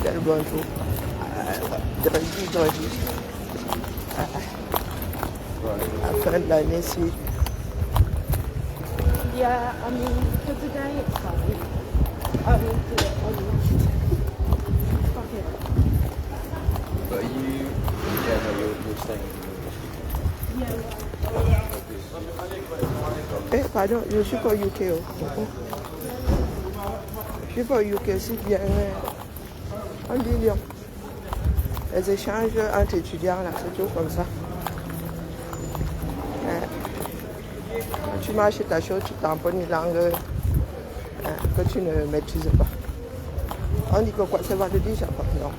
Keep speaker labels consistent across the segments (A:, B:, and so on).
A: Quel bon jour. Draghi. À la fin de l'année, si.
B: Yeah, I mean, for today it's fine. I will do it on fuck it.
C: But you, yeah, no, you're staying.
A: Eh, pardon, je suis pas au UK. Je suis pas au UK, si bien. On dit Lyon. Les échanges entre étudiants, là, c'est toujours comme ça. Quand tu marches ta chose, tu tamponnes une langue que tu ne maîtrises pas. On dit que quoi, c'est vendredi, Japon. Non.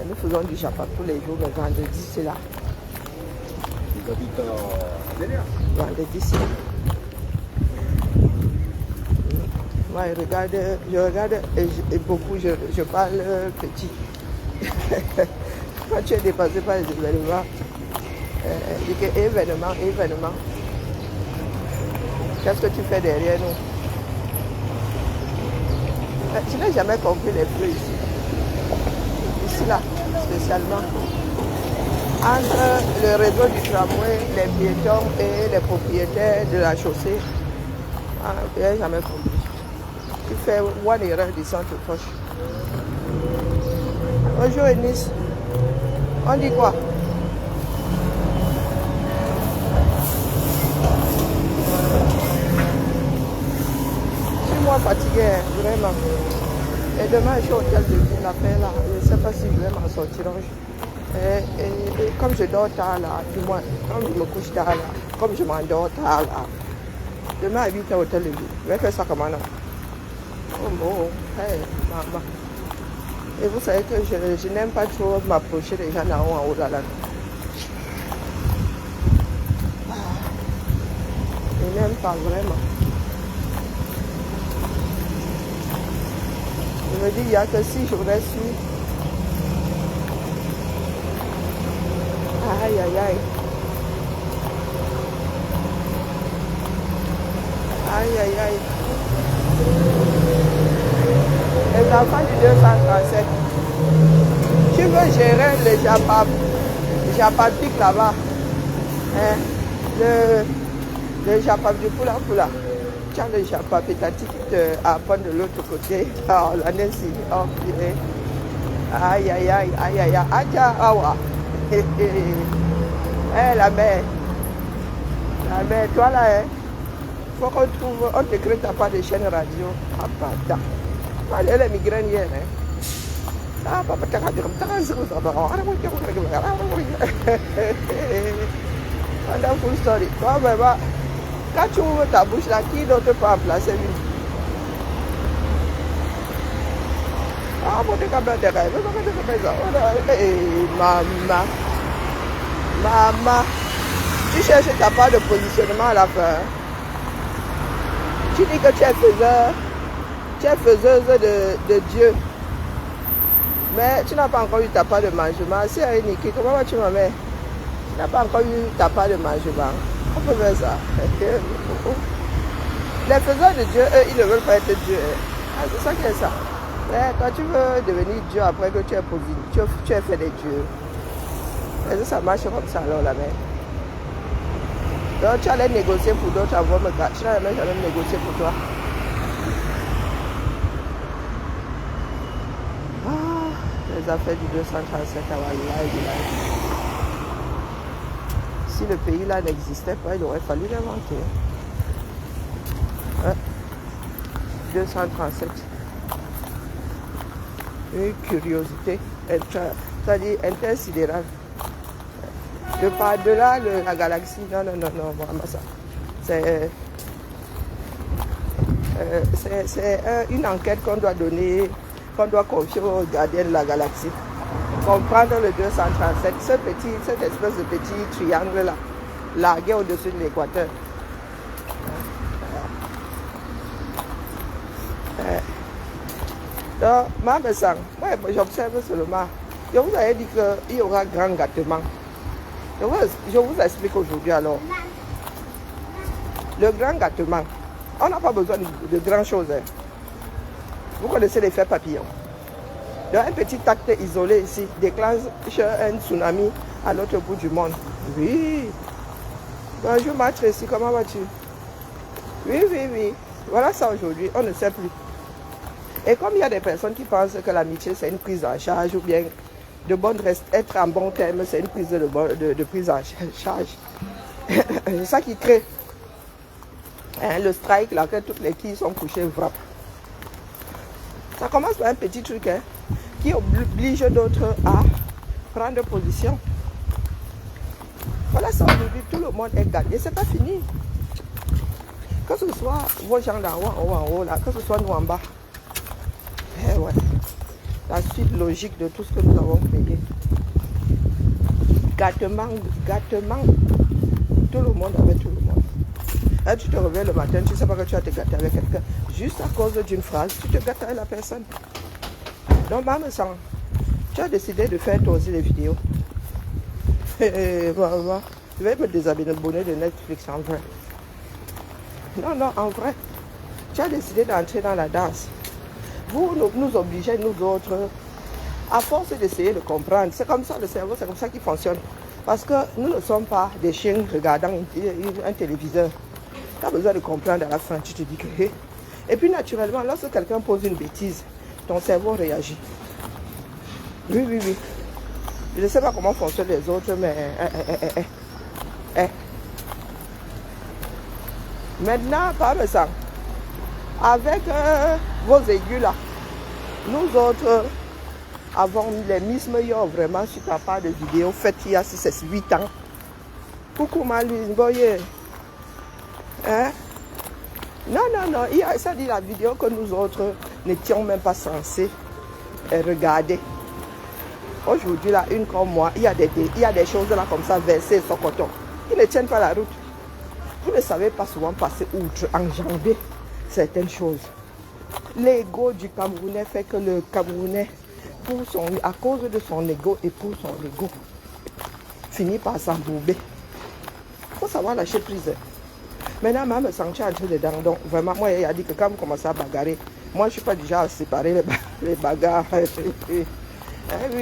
A: Nous faisons du Japon tous les jours, mais vendredi, c'est là.
C: Ils habitent en délire.
A: Vendredi, c'est là. Moi, je regarde et beaucoup, je parle petit. Quand tu es dépassé par les événements, dis que événement. Qu'est-ce que tu fais derrière nous? Je n'ai jamais compris les flux ici. Ici, là, spécialement. Entre le réseau du tramway, les piétons et les propriétaires de la chaussée, je n'ai jamais compris. Tu fais one erreur du centre proche. Bonjour Eunice. On dit quoi? Je suis moins fatiguée, vraiment. Et demain, je suis au hôtel de ville, la paix là. Je ne sais pas si je vais m'en sortir. Et comme je dors tard là, du moins, comme je me couche tard là, comme je m'endors tard là, demain à 8h au hôtel de ville. Je vais faire ça comment là? Oh, hey, maman. Et vous savez que je n'aime pas trop m'approcher des gens là-haut en haut là. Je n'aime pas vraiment. Je me dis, il n'y a que si je reste su. Aïe, aïe, aïe. Aïe, aïe, aïe. Les enfants du 237. Tu veux gérer le Japapic là-bas. Hein? Le Japap du Poula. Tu as le Japap et ta petite à prendre de l'autre côté. Oh, la Nancy. Oh, purée. Aïe, aïe, aïe, aïe, aïe, aïe. Aïe, awa. Eh, la mère. La mère, toi là, hein. Faut qu'on trouve, on te crée ta part de chaîne radio. Ah, bâtard. Elle est migraine hier, hein. Ah, papa, t'as qu'à dire, t'as qu'à dire, pendant full story. Toi, maman, quand tu ouvres ta bouche là, qui d'autre peut en placer une? Ah, bon, t'es qu'à bien te rêver, maman, tu cherches ta part de positionnement à la fin. Tu dis que tu es faiseuse de Dieu. Mais tu n'as pas encore eu ta part de mangement. C'est Niki, comment vas-tu, ma mère? Tu n'as pas encore eu ta part de mangement. On peut faire ça. Les faiseurs de Dieu, eux, ils ne veulent pas être Dieu. Ah, c'est ça qui est ça. Mais quand tu veux devenir Dieu après que tu es posé, tu es fait des dieux. Est-ce que ça marche comme ça alors, la mère? Donc tu allais négocier pour d'autres avant me gâcher. Tu n'allais jamais négocier pour toi. Les affaires du 237 à Wallahi. Si le pays là n'existait pas, il aurait fallu l'inventer. Hein? 237. Une curiosité, c'est-à-dire intersidérale. De par-delà la galaxie, non, vraiment ça. C'est une enquête qu'on doit donner, qu'on doit confier aux gardiens de la galaxie. Comprendre le 237, cette espèce de petit triangle là, largué au-dessus de l'équateur. Donc, moi, j'observe seulement. Je vous avais dit qu'il y aura grand gâtement. Je vous explique aujourd'hui alors. Le grand gâtement, on n'a pas besoin de grand chose. Hein. Vous connaissez l'effet papillon. Donc un petit acte isolé ici déclenche un tsunami à l'autre bout du monde. Oui. Bonjour ma Tracy, comment vas-tu? Oui, oui, oui. Voilà ça aujourd'hui, on ne sait plus. Et comme il y a des personnes qui pensent que l'amitié c'est une prise en charge ou bien de bonne être en bon terme, c'est une prise de prise en charge. C'est ça qui crée le strike là, que toutes les quilles sont couchées frappent. Ça commence par un petit truc qui oblige d'autres à prendre position. Voilà ça aujourd'hui, tout le monde est gagné, c'est pas fini. Que ce soit vos gens là en haut là, que ce soit nous en bas. Eh ouais. La suite logique de tout ce que nous avons payé. Gâtement. Tout le monde avec tout le monde. Là, tu te réveilles le matin, tu ne sais pas que tu vas te gâter avec quelqu'un. Juste à cause d'une phrase, tu te gâtes avec la personne. Donc, maman, tu as décidé de faire toi aussi les vidéos. Voilà. Je vais me désabonner de Netflix en vrai. Non, en vrai. Tu as décidé d'entrer dans la danse. Vous nous obligez, nous autres, à force d'essayer de comprendre. C'est comme ça le cerveau, c'est comme ça qu'il fonctionne. Parce que nous ne sommes pas des chiens regardant un téléviseur. Tu as besoin de comprendre à la fin, tu te dis que... Et puis naturellement, lorsque quelqu'un pose une bêtise, ton cerveau réagit. Oui. Je ne sais pas comment fonctionnent les autres, mais... Maintenant, par le sang, avec vos aigus là, nous autres avons mis les Miss Meilleur vraiment sur ta part de vidéo faite il y a 6-8 ans. Coucou Malouine, boye. Hein? Non, ça dit la vidéo que nous autres n'étions même pas censés regarder. Aujourd'hui, là, une comme moi, il y a des choses là comme ça, versées sur coton, qui ne tiennent pas la route. Vous ne savez pas souvent passer outre, enjamber certaines choses. L'ego du Camerounais fait que le Camerounais, à cause de son ego et pour son ego, finit par s'embourber. Il faut savoir lâcher prise. Maintenant, maman me sentait en train dedans. Donc, vraiment, moi, il a dit que quand vous commencez à bagarrer, moi, je ne suis pas déjà à séparer les bagarres. Oui,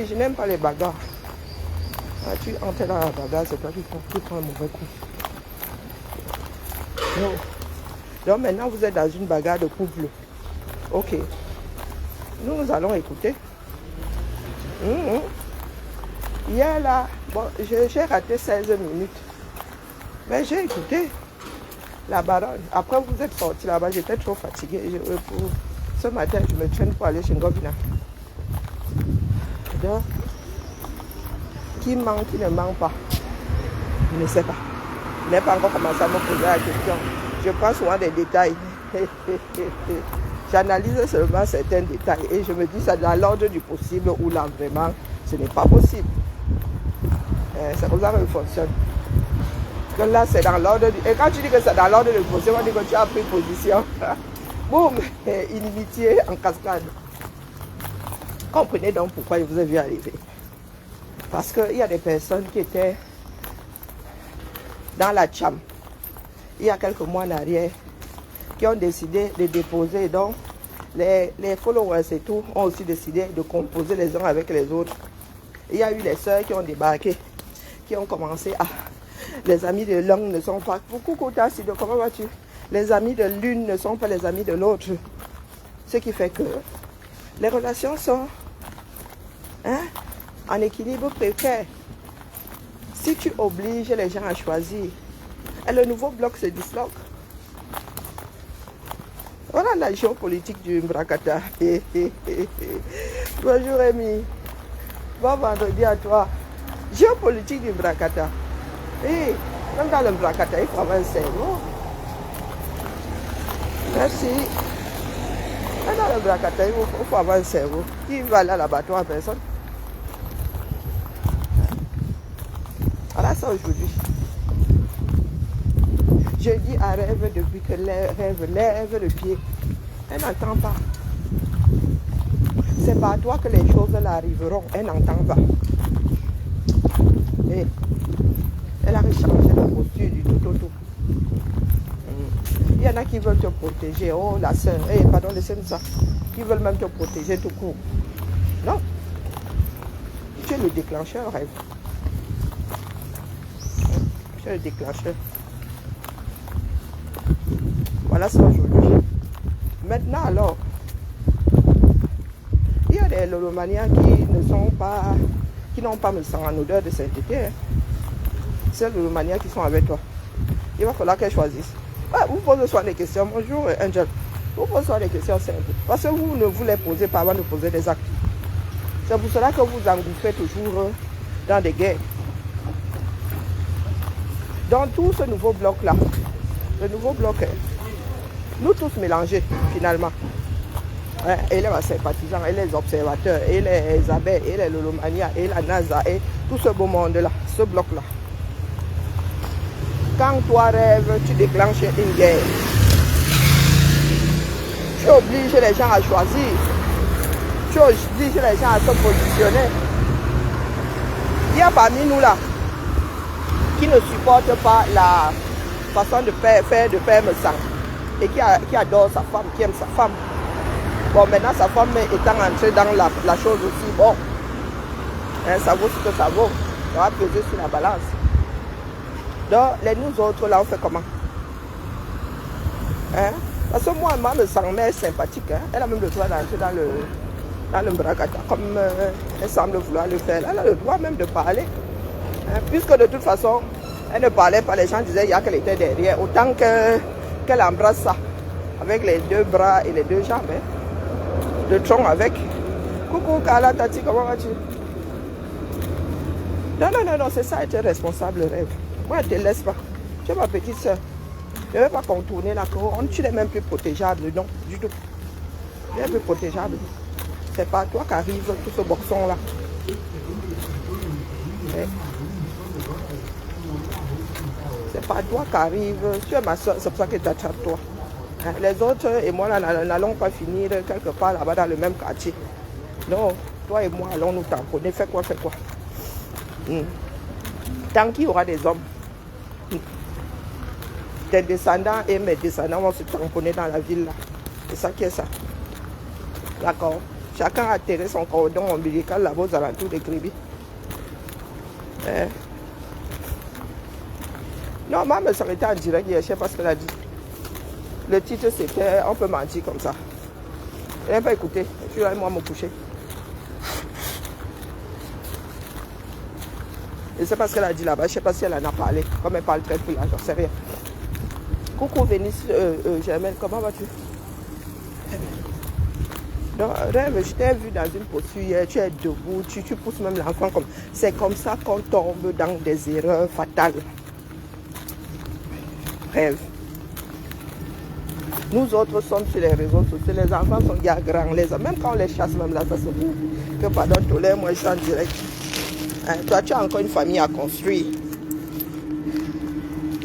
A: je n'aime pas les bagarres. Tu entres dans la bagarre, c'est toi qui prends un mauvais coup. Non. Donc maintenant, vous êtes dans une bagarre de couple. Ok. Nous allons écouter. Hier là, bon, j'ai raté 16 minutes. Mais j'ai écouté la baronne. Après, vous êtes sorti là-bas, j'étais trop fatiguée. Ce matin, je me traîne pour aller chez Ngobina. Donc, qui ment, qui ne ment pas, je ne sais pas. Je n'ai pas encore commencé à me poser la question. Je prends souvent des détails. J'analyse seulement certains détails et je me dis ça dans l'ordre du possible ou là vraiment ce n'est pas possible. C'est comme ça que ça fonctionne. Donc là c'est dans l'ordre du... Et quand tu dis que c'est dans l'ordre du possible, on dit que tu as pris position. Boum, inimitié en cascade. Comprenez donc pourquoi je vous ai vu arriver. Parce qu'il y a des personnes qui étaient dans la tcham, il y a quelques mois en arrière, qui ont décidé de déposer. Donc, les followers et tout ont aussi décidé de composer les uns avec les autres. Il y a eu les sœurs qui ont débarqué, qui ont commencé à... Les amis de l'un ne sont pas... Coucou Tassido, comment vas-tu? Les amis de l'une ne sont pas les amis de l'autre. Ce qui fait que les relations sont en équilibre précaire. Si tu obliges les gens à choisir, et le nouveau bloc se disloque. Voilà la géopolitique du Mbrakata. Bonjour Rémi. Bon vendredi à toi. Géopolitique du Mbrakata. Même dans le Mbrakata, il faut avoir un cerveau. Merci. Même dans le Mbrakata, il faut avoir un cerveau. Qui va aller à l'abattoir à personne? Voilà ça aujourd'hui. Je dis à Rêve depuis que Rêve lève le pied. Elle n'entend pas. C'est par toi que les choses là arriveront. Elle n'entend pas. Et elle a changé la posture du tout. Il y en a qui veulent te protéger. Oh la soeur, pardon, laissez-nous ça. qui veulent même te protéger tout court. Non. Tu es le déclencheur, rêve. Tu es le déclencheur. Voilà ça aujourd'hui. Maintenant alors, il y a des lolomaniens qui n'ont pas me sang en odeur de sainteté. Hein. C'est les lolomaniens qui sont avec toi. Il va falloir qu'elles choisissent. Ah, vous posez soit des questions. Bonjour Angel. Vous posez soit des questions simples. Parce que vous ne vous les posez pas avant de poser des actes. C'est pour cela que vous engouffrez toujours dans des guerres. Dans tout ce nouveau bloc-là, le nouveau bloc, nous tous mélangés finalement. Et les sympathisants, et les observateurs, et les abeilles, et les lolomanias, et la NASA, et tout ce beau monde-là, ce bloc-là. Quand toi rêves, tu déclenches une guerre. Tu obliges les gens à choisir. Tu obliges les gens à se positionner. Il y a parmi nous là qui ne supportent pas la façon de faire de père me sang et qui adore sa femme, qui aime sa femme. Bon, maintenant sa femme étant entrée dans la chose aussi, bon, hein, ça vaut ce que ça vaut. Ça va peser sur la balance. Donc, nous autres là, on fait comment? Hein? Parce que moi, ma sang-mère est sympathique. Hein? Elle a même le droit d'entrer dans le bracata, comme elle semble vouloir le faire. Elle a le droit même de parler. Hein? Puisque de toute façon, elle ne parlait pas, les gens disaient qu'il y a qu'elle était derrière. Autant qu'elle embrasse ça, avec les deux bras et les deux jambes. Hein? Le tronc avec. Coucou Kala, Tati, comment vas-tu? Non, c'est ça, être responsable, rêve. Moi, je ne te laisse pas. Tu es ma petite soeur. Je ne vais pas contourner la couronne. Tu n'es même plus protégeable, non, du tout. Tu n'es plus protégeable. C'est pas toi qu'arrive tout ce boxon-là. C'est pas toi qu'arrive. Tu es ma soeur, c'est pour ça que t'attrape toi. Les autres et moi, n'allons pas finir quelque part là-bas dans le même quartier. Non, toi et moi, allons nous tamponner. Fais quoi? Tant qu'il y aura des hommes, tes descendants et mes descendants vont se tamponner dans la ville là. C'est ça qui est ça. D'accord? Chacun a terré son cordon ombilical là-bas aux alentours de Kribi. Non, maman s'arrêtait en direct hier, je ne sais pas ce qu'elle a dit. Le titre c'était On peut mentir comme ça. Elle n'a pas écouté. Je suis allé moi me coucher. Je ne sais pas ce qu'elle a dit là-bas. Je ne sais pas si elle en a parlé. Comme elle parle très peu là, j'en sais rien. Coucou Vénice, Germaine, comment vas-tu? Donc, rêve, je t'ai vu dans une posture hier, tu es debout, tu pousses même l'enfant comme... C'est comme ça qu'on tombe dans des erreurs fatales. Rêve. Nous autres sommes sur les réseaux sociaux, les enfants sont bien grands, même quand on les chasse, même là, ça se trouve. Que pardon, Tolé, moi je suis en direct. Hein, toi, tu as encore une famille à construire.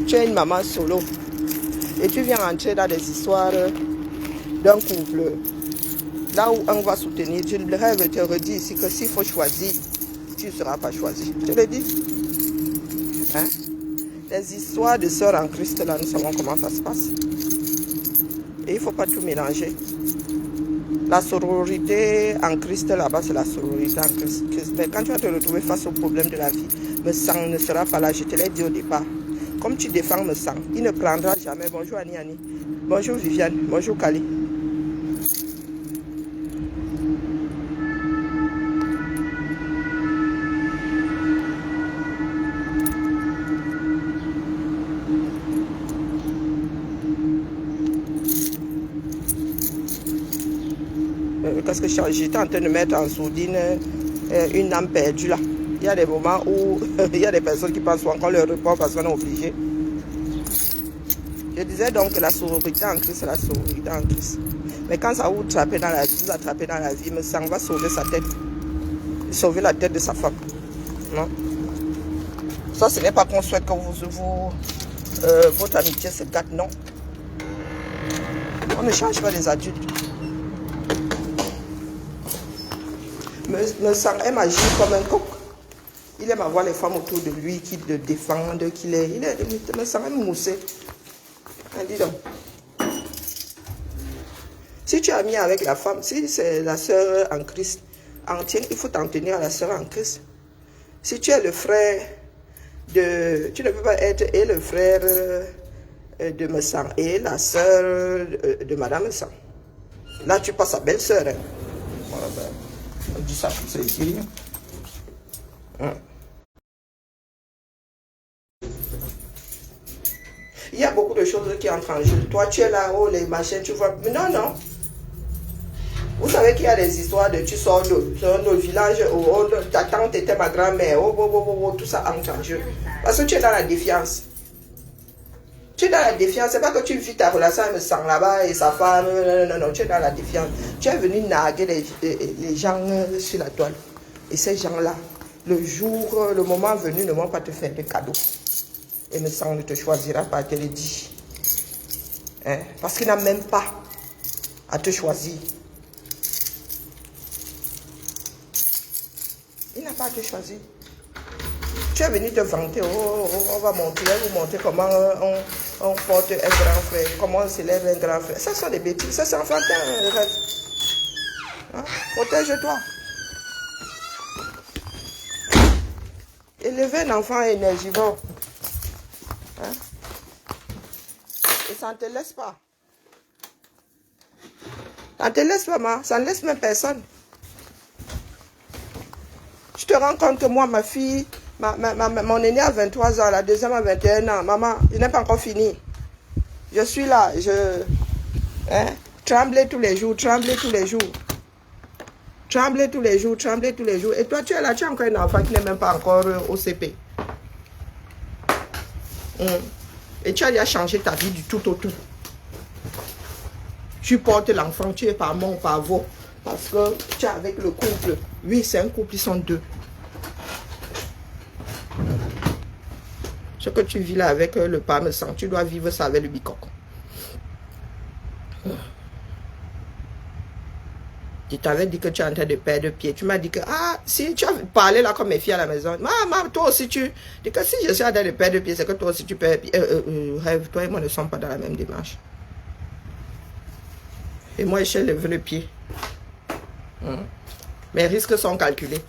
A: Tu es une maman solo. Et tu viens entrer dans des histoires d'un couple. Là où on va soutenir, je rêve te redis ici que s'il faut choisir, tu ne seras pas choisi. Je le dis. Hein? Les histoires de sœurs en Christ, là, nous savons comment ça se passe. Et il ne faut pas tout mélanger. La sororité en Christ, là-bas, c'est la sororité en Christ. Mais quand tu vas te retrouver face au problème de la vie, le sang ne sera pas là. Je te l'ai dit au départ. Comme tu défends le sang, il ne prendra jamais. Bonjour Annie Annie. Bonjour Viviane. Bonjour Kali. Parce que j'étais en train de mettre en sourdine une âme perdue là. Il y a des moments où il y a des personnes qui pensent encore leur report parce qu'on est obligé. Je disais donc que la sororité en Christ, c'est la sororité en Christ. Mais quand ça vous attrape dans la vie, le sang va sauver sa tête. Sauver la tête de sa femme. Non. Ça, ce n'est pas qu'on souhaite que votre amitié se gâte, non. On ne change pas les adultes. Me sang aime agir comme un coq. Il aime avoir les femmes autour de lui qui le défendent, me sang aime mousser. Dis donc. Si tu es ami avec la femme, si c'est la soeur en Christ, il faut t'en tenir à la soeur en Christ. Si tu es le frère de... Tu ne peux pas être et le frère de Messang et la soeur de Madame Messang. Là, tu passes à belle-sœur. Hein. Voilà, ben, on dit ça pour se dire. Hein. Il y a beaucoup de choses qui entrent en jeu. Toi, tu es là, oh, les machins, tu vois. Mais non, non. Vous savez qu'il y a des histoires de tu sors de nos villages, oh, ta tante était ma grand-mère, oh, tout ça entre en jeu. Parce que tu es dans la défiance. Tu es dans la défiance. C'est pas que tu vis ta relation avec Sang là-bas et sa femme. Non, tu es dans la défiance. Tu es venu narguer les gens sur la toile. Et ces gens-là, le moment venu, ne vont pas te faire de cadeaux. Et Sang ne te choisira pas, te le dit. Hein? Parce qu'il n'a même pas à te choisir. Il n'a pas à te choisir. Tu es venu te vanter, on va montrer, vous montrer comment on porte un grand frère, comment on s'élève un grand frère. Ça sont des bêtises, ça c'est enfantin, rêve. Hein? Protège-toi. Élever un enfant énergivore. Hein? Et ça ne te laisse pas. Ça ne te laisse pas, ça ne laisse même personne. Tu te rends compte que moi, ma fille, mon aînée a 23 ans, la deuxième a 21 ans. Maman, je n'ai pas encore fini. Je suis là, trembler tous les jours, trembler tous les jours. Trembler tous les jours, trembler tous les jours. Et toi, tu es là, tu as encore un enfant qui n'est même pas encore au CP. Et tu as déjà changé ta vie du tout au tout. Tu portes l'enfant, tu es par mon, par vos. Parce que tu es avec le couple. Oui, c'est un couple, ils sont deux. Ce que tu vis là avec le parmesan, tu dois vivre ça avec le bicoque. Je t'avais dit que tu es en train de perdre pied. Tu m'as dit que, si tu as parlé là comme mes filles à la maison, maman, toi aussi tu... dis que si je suis en train de perdre pied, c'est que toi aussi tu perds pied. Rêve, toi et moi ne sommes pas dans la même démarche. Et moi, je lève le pied. Mes risques sont calculés.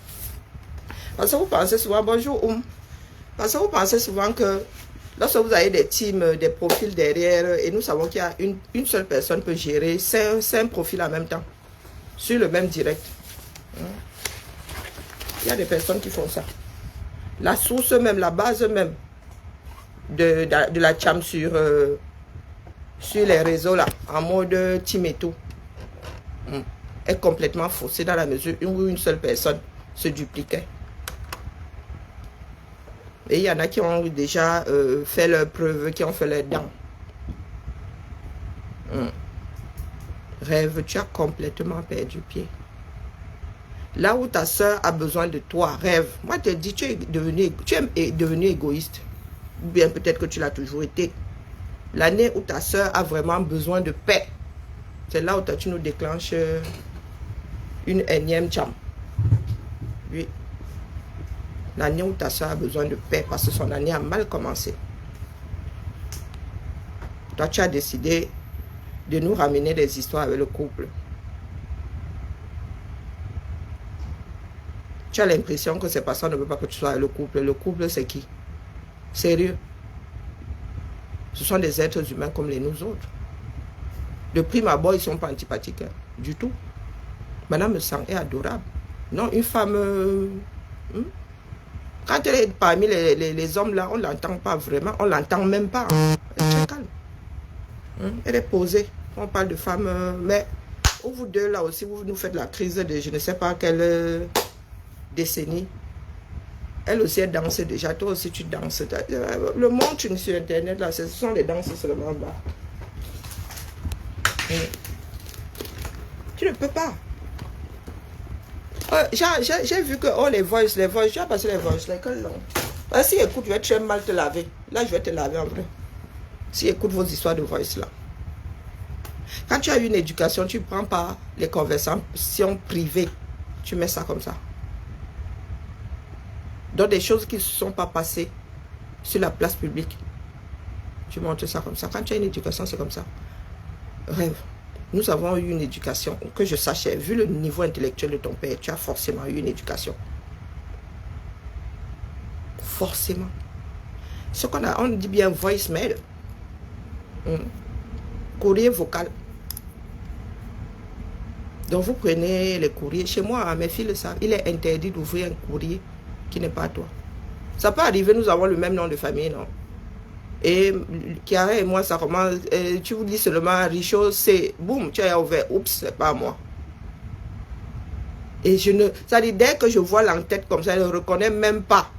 A: Parce que vous pensez souvent, bonjour, parce que vous pensez souvent que lorsque vous avez des teams, des profils derrière, et nous savons qu'il y a une seule personne peut gérer 5 profils en même temps, sur le même direct. Il y a des personnes qui font ça. La source même, la base même de la cham sur les réseaux là, en mode team et tout, est complètement faussée dans la mesure où une seule personne se dupliquait. Et il y en a qui ont déjà fait leurs preuves, qui ont fait leurs dents. Rêve, tu as complètement perdu pied. Là où ta soeur a besoin de toi, rêve. Moi, je te dis, tu es devenu égoïste. Ou bien peut-être que tu l'as toujours été. L'année où ta soeur a vraiment besoin de paix, c'est là où tu nous déclenches une énième cham. Oui. L'année où ta soeur a besoin de paix parce que son année a mal commencé. Toi, tu as décidé de nous ramener des histoires avec le couple. Tu as l'impression que ces personnes ne veulent pas que tu sois avec le couple. Le couple, c'est qui? Sérieux? Ce sont des êtres humains comme les nous autres. De prime abord, ils ne sont pas antipathiques. Hein, du tout. Madame Sang est adorable. Non, une femme... quand elle est parmi les hommes là, on ne l'entend pas vraiment. On ne l'entend même pas. Hein. Elle est très calme. Elle est posée. On parle de femme... mais vous deux là aussi, vous nous faites la crise de je ne sais pas quelle décennie. Elle aussi, elle danse déjà. Toi aussi, tu danses. Le monde sur Internet, là, ce sont les danses seulement bas. Tu ne peux pas. J'ai vu que les voices, tu as passé les voices, l'école long. Si écoute, je vais très mal te laver. Là, je vais te laver en vrai. Si écoute vos histoires de voice là. Quand tu as une éducation, tu ne prends pas les conversations privées. Tu mets ça comme ça. Dans des choses qui ne se sont pas passées sur la place publique. Tu montres ça comme ça. Quand tu as une éducation, c'est comme ça. Rêve. Nous avons eu une éducation, que je sachais, vu le niveau intellectuel de ton père, tu as forcément eu une éducation. Forcément. Ce qu'on a, on dit bien voicemail. Courrier vocal. Donc vous prenez les courriers. Chez moi, mes filles le savent, il est interdit d'ouvrir un courrier qui n'est pas à toi. Ça peut arriver, nous avons le même nom de famille, non? Et Chiara et moi, ça commence, tu vous dis seulement Richaud, c'est boum, tu as ouvert, oups, c'est pas moi. Et je ne, ça dit, dès que je vois l'entête comme ça, je ne reconnais même pas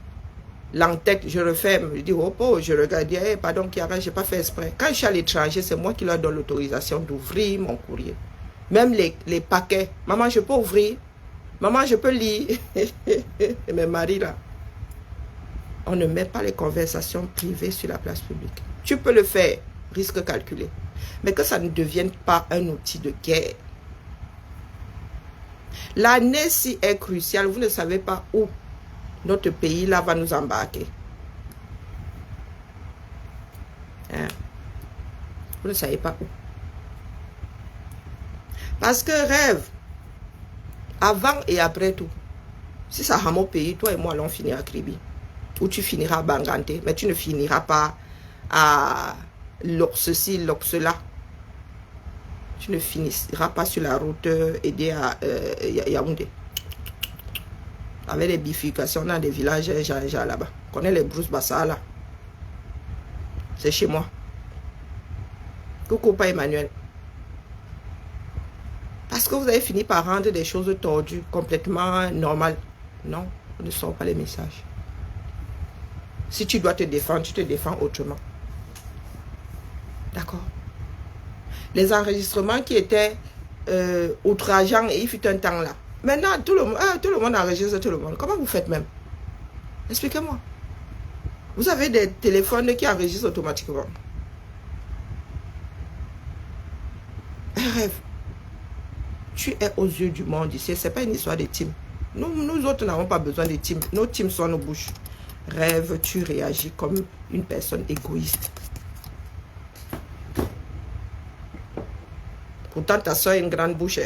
A: l'entête, je referme, je dis, oh, je regarde, hey, pardon Chiara, je n'ai pas fait exprès. Quand je suis à l'étranger, c'est moi qui leur donne l'autorisation d'ouvrir mon courrier. Même les paquets, maman, je peux ouvrir, maman, je peux lire. Et mes maris là. On ne met pas les conversations privées sur la place publique. Tu peux le faire, risque calculé. Mais que ça ne devienne pas un outil de guerre. L'année-ci est cruciale. Vous ne savez pas où notre pays là va nous embarquer. Hein? Vous ne savez pas où. Parce que rêve, avant et après tout, si ça a mon pays, toi et moi allons finir à Kribi. Où tu finiras à Banganté, mais tu ne finiras pas à ceci, cela. Tu ne finiras pas sur la route aidée à Yaoundé. Avec les bifurcations dans des villages là-bas. On connaît les brousses Bassa là. C'est chez moi. Coucou, pas Emmanuel. Parce que vous avez fini par rendre des choses tordues, complètement normales. Non, on ne sort pas les messages. Si tu dois te défendre, tu te défends autrement. D'accord? Les enregistrements qui étaient outrageants, et il fut un temps là. Maintenant, tout le monde enregistre tout le monde. Comment vous faites même? Expliquez-moi. Vous avez des téléphones qui enregistrent automatiquement. Un rêve. Tu es aux yeux du monde ici. Ce n'est pas une histoire de team. Nous autres n'avons pas besoin de team. Nos teams sont nos bouches. Rêve, tu réagis comme une personne égoïste. Pourtant, ta soeur a une grande bouche.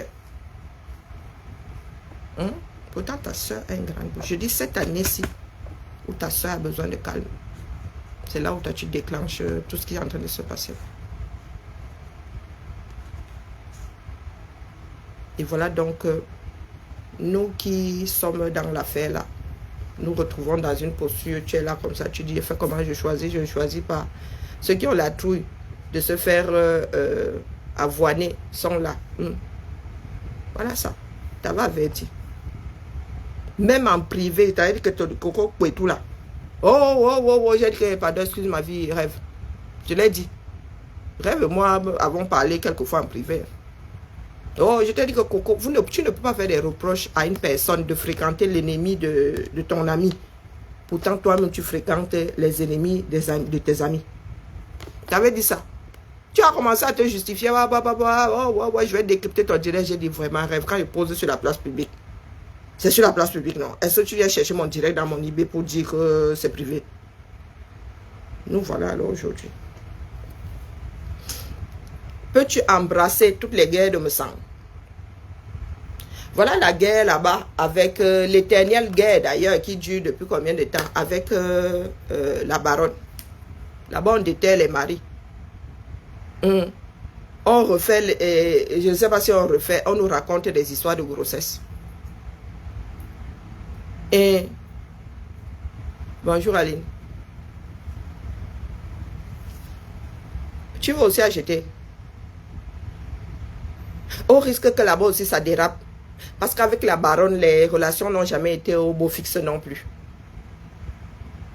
A: Pourtant, ta soeur a une grande bouche. Je dis cette année-ci, où ta soeur a besoin de calme. C'est là où toi, tu déclenches tout ce qui est en train de se passer. Et voilà donc, nous qui sommes dans l'affaire là, nous retrouvons dans une posture, tu es là comme ça, tu dis, fais comment je choisis, je ne choisis pas. Ceux qui ont la trouille de se faire avoiner sont là. Voilà ça. Tu avais averti. Même en privé, tu as dit que tu coco et tout là. Oh, j'ai dit que, pardon, excuse ma vie, rêve. Je l'ai dit. Rêve et moi avons parlé quelquefois en privé. Oh, je t'ai dit que Coco, tu ne peux pas faire des reproches à une personne de fréquenter l'ennemi de ton ami. Pourtant, toi-même, tu fréquentes les ennemis de tes amis. Tu avais dit ça. Tu as commencé à te justifier. Je vais décrypter ton direct. J'ai dit vraiment, rêve, quand je pose sur la place publique. C'est sur la place publique, non? Est-ce que tu viens chercher mon direct dans mon IB pour dire que c'est privé? Nous voilà alors aujourd'hui. Peux-tu embrasser toutes les guerres de me sang? Voilà la guerre là-bas, avec l'éternelle guerre d'ailleurs, qui dure depuis combien de temps, avec la baronne. Là-bas, on déterre les maris. On refait, je ne sais pas si on refait, on nous raconte des histoires de grossesse. Et, bonjour Aline. Tu vas aussi acheter. Au risque que là-bas aussi ça dérape. Parce qu'avec la baronne, les relations n'ont jamais été au beau fixe non plus.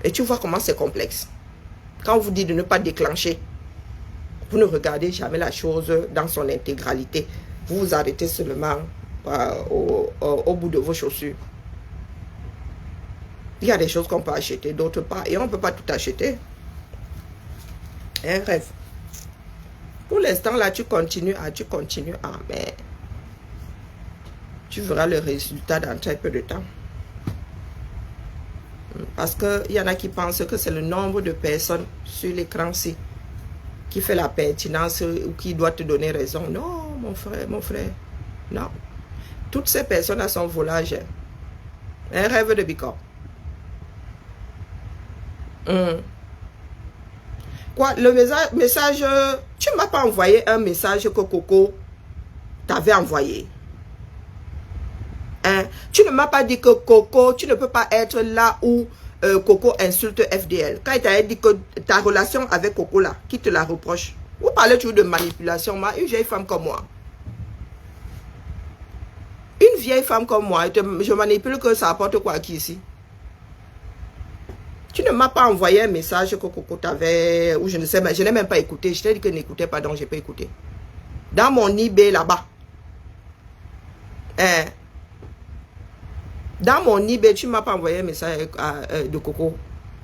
A: Et tu vois comment c'est complexe. Quand on vous dit de ne pas déclencher, vous ne regardez jamais la chose dans son intégralité. Vous vous arrêtez seulement au bout de vos chaussures. Il y a des choses qu'on peut acheter, d'autres pas. Et on ne peut pas tout acheter. Un rêve. Pour l'instant, là, tu continues à, mais tu verras le résultat dans très peu de temps. Parce qu'il y en a qui pensent que c'est le nombre de personnes sur l'écran-ci qui fait la pertinence ou qui doit te donner raison. Non, mon frère, non. Toutes ces personnes sont volages. Un rêve de bicorp. Quoi, le message, tu ne m'as pas envoyé un message que Coco t'avait envoyé. Hein? Tu ne m'as pas dit que Coco, tu ne peux pas être là où Coco insulte FDL. Quand il t'a dit que ta relation avec Coco là, qui te la reproche. Vous parlez toujours de manipulation, moi, une vieille femme comme moi. Une vieille femme comme moi, je manipule que ça apporte quoi qui ici? Tu ne m'as pas envoyé un message que Coco t'avait, ou je ne sais, mais je n'ai même pas écouté. Je t'ai dit que n'écoutais pas, donc je n'ai pas écouté. Dans mon eBay là-bas. Hein? Dans mon eBay, tu ne m'as pas envoyé un message de Coco.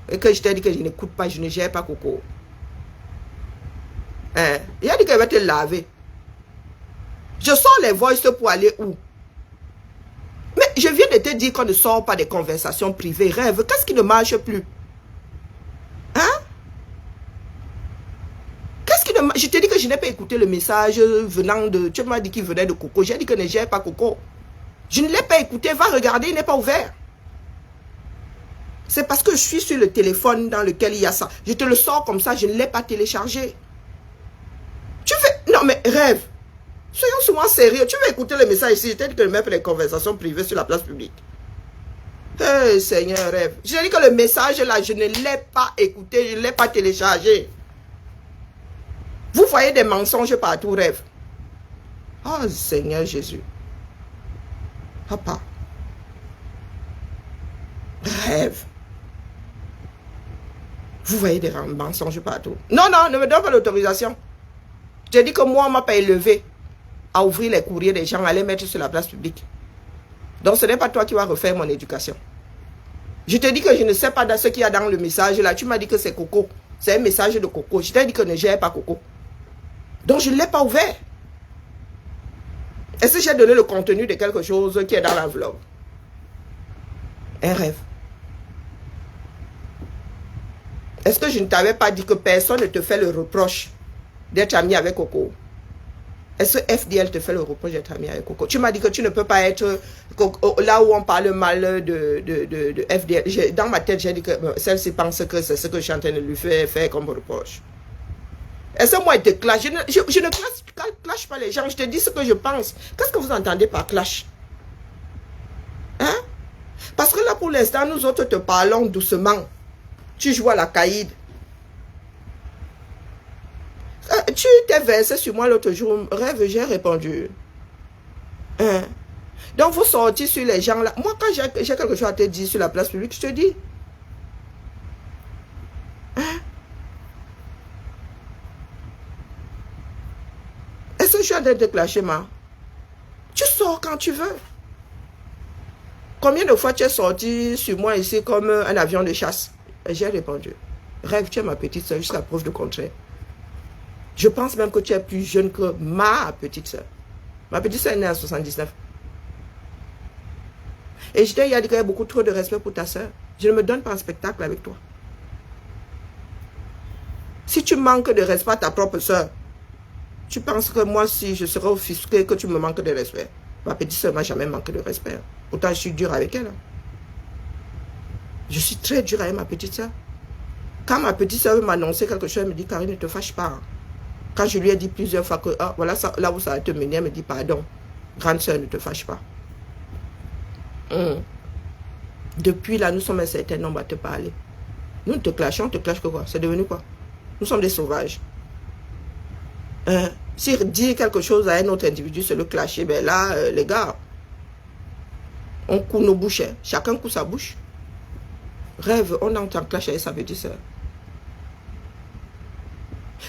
A: Et que je t'ai dit que je n'écoute pas, je ne gère pas Coco. Hein? Il a dit qu'elle va te laver. Je sors les voices pour aller où? Mais je viens de te dire qu'on ne sort pas des conversations privées. Rêve, qu'est-ce qui ne marche plus? Hein? Qu'est-ce qui ne marche? Je t'ai dit que je n'ai pas écouté le message venant de... Tu m'as dit qu'il venait de Coco. J'ai dit que ne gère pas Coco. Je ne l'ai pas écouté. Va regarder, il n'est pas ouvert. C'est parce que je suis sur le téléphone dans lequel il y a ça. Je te le sors comme ça, je ne l'ai pas téléchargé. Tu fais... Non mais rêve. Soyons souvent sérieux. Tu veux écouter le message ici? Je t'ai dit que je mets les conversations privées sur la place publique. Hey, Seigneur, rêve. J'ai dit que le message là, je ne l'ai pas écouté, je ne l'ai pas téléchargé. Vous voyez des mensonges partout, rêve. Oh, Seigneur Jésus. Papa. Rêve. Vous voyez des mensonges partout. Non, non, ne me donne pas l'autorisation. J'ai dit que moi, on ne m'a pas élevé à ouvrir les courriers des gens, à les mettre sur la place publique. Donc, ce n'est pas toi qui vas refaire mon éducation. Je te dis que je ne sais pas ce qu'il y a dans le message là. Tu m'as dit que c'est Coco. C'est un message de Coco. Je t'ai dit que ne gère pas Coco. Donc, je ne l'ai pas ouvert. Est-ce que j'ai donné le contenu de quelque chose qui est dans l'enveloppe? Un rêve. Est-ce que je ne t'avais pas dit que personne ne te fait le reproche d'être ami avec Coco? Est-ce que FDL te fait le reproche d'être ami avec Coco? Tu m'as dit que tu ne peux pas être là où on parle mal de FDL. Dans ma tête, j'ai dit que celle-ci pense que c'est ce que je suis en train de lui faire comme reproche. Est-ce que moi, il te clash? Je ne clash pas les gens. Je te dis ce que je pense. Qu'est-ce que vous entendez par clash? Hein? Parce que là, pour l'instant, nous autres te parlons doucement. Tu joues à la caïd. Tu t'es versé sur moi l'autre jour. Rêve, j'ai répondu. Hein? Donc, vous sortez sur les gens là. Moi, quand j'ai quelque chose à te dire sur la place publique, je te dis. Hein? Est-ce que je suis en train de te clasher, ma? Tu sors quand tu veux. Combien de fois tu es sorti sur moi ici comme un avion de chasse? J'ai répondu. Rêve, tu es ma petite soeur jusqu'à preuve du contraire. Je pense même que tu es plus jeune que ma petite soeur. Ma petite soeur est née en 79. Et je t'ai dit qu'il y a beaucoup trop de respect pour ta soeur. Je ne me donne pas un spectacle avec toi. Si tu manques de respect à ta propre soeur, tu penses que moi, si je serais offusqué, que tu me manques de respect? Ma petite soeur ne m'a jamais manqué de respect. Pourtant, je suis dur avec elle. Je suis très dur avec ma petite soeur. Quand ma petite soeur m'annonçait quelque chose, elle me dit, Karine, ne te fâche pas. Quand je lui ai dit plusieurs fois que, ah, voilà ça, là où ça va te mener, elle me dit, pardon, grande soeur, ne te fâche pas. Depuis là, nous sommes un certain nombre à te parler. Nous te clashons, on te clash que quoi? C'est devenu quoi? Nous sommes des sauvages. Si dire quelque chose à un autre individu, c'est le clasher, ben là, les gars, on coud nos bouches. Hein. Chacun coud sa bouche. Rêve, on entend clash avec sa petite soeur.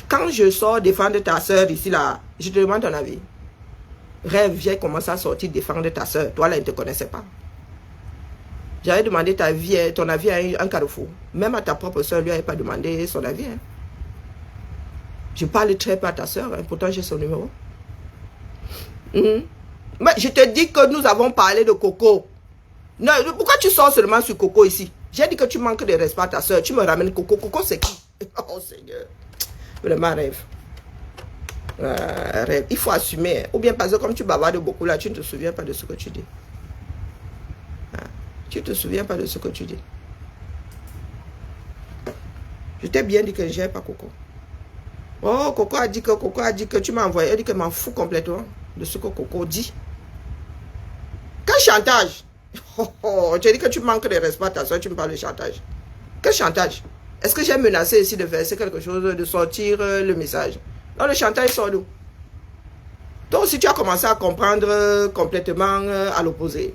A: Quand je sors défendre ta soeur ici, là, je te demande ton avis. Rêve, j'ai commencé à sortir défendre ta soeur. Toi, là, il ne te connaissait pas. J'avais demandé ton avis à un carrefour. Même à ta propre soeur, lui n'avait pas demandé son avis. Hein. Je parle très peu à ta soeur, hein, pourtant j'ai son numéro. Mais je te dis que nous avons parlé de Coco. Non, pourquoi tu sors seulement sur Coco ici? J'ai dit que tu manques de respect à ta soeur. Tu me ramènes Coco. Coco, c'est qui? Oh Seigneur. Vraiment rêve. Rêve. Il faut assumer. Ou bien parce que comme tu bavardes beaucoup là, tu ne te souviens pas de ce que tu dis. Tu ne te souviens pas de ce que tu dis. Je t'ai bien dit que je n'aime pas Coco. Oh, Coco a dit que tu m'as envoyé. Elle dit que je m'en fous complètement de ce que Coco dit. Quel chantage? Tu as dit que tu manques de respect à ta soeur, tu me parles de chantage. Quel chantage? Est-ce que j'ai menacé ici de verser quelque chose, de sortir le message? Non, le chantage sort d'où? Toi aussi, tu as commencé à comprendre complètement à l'opposé.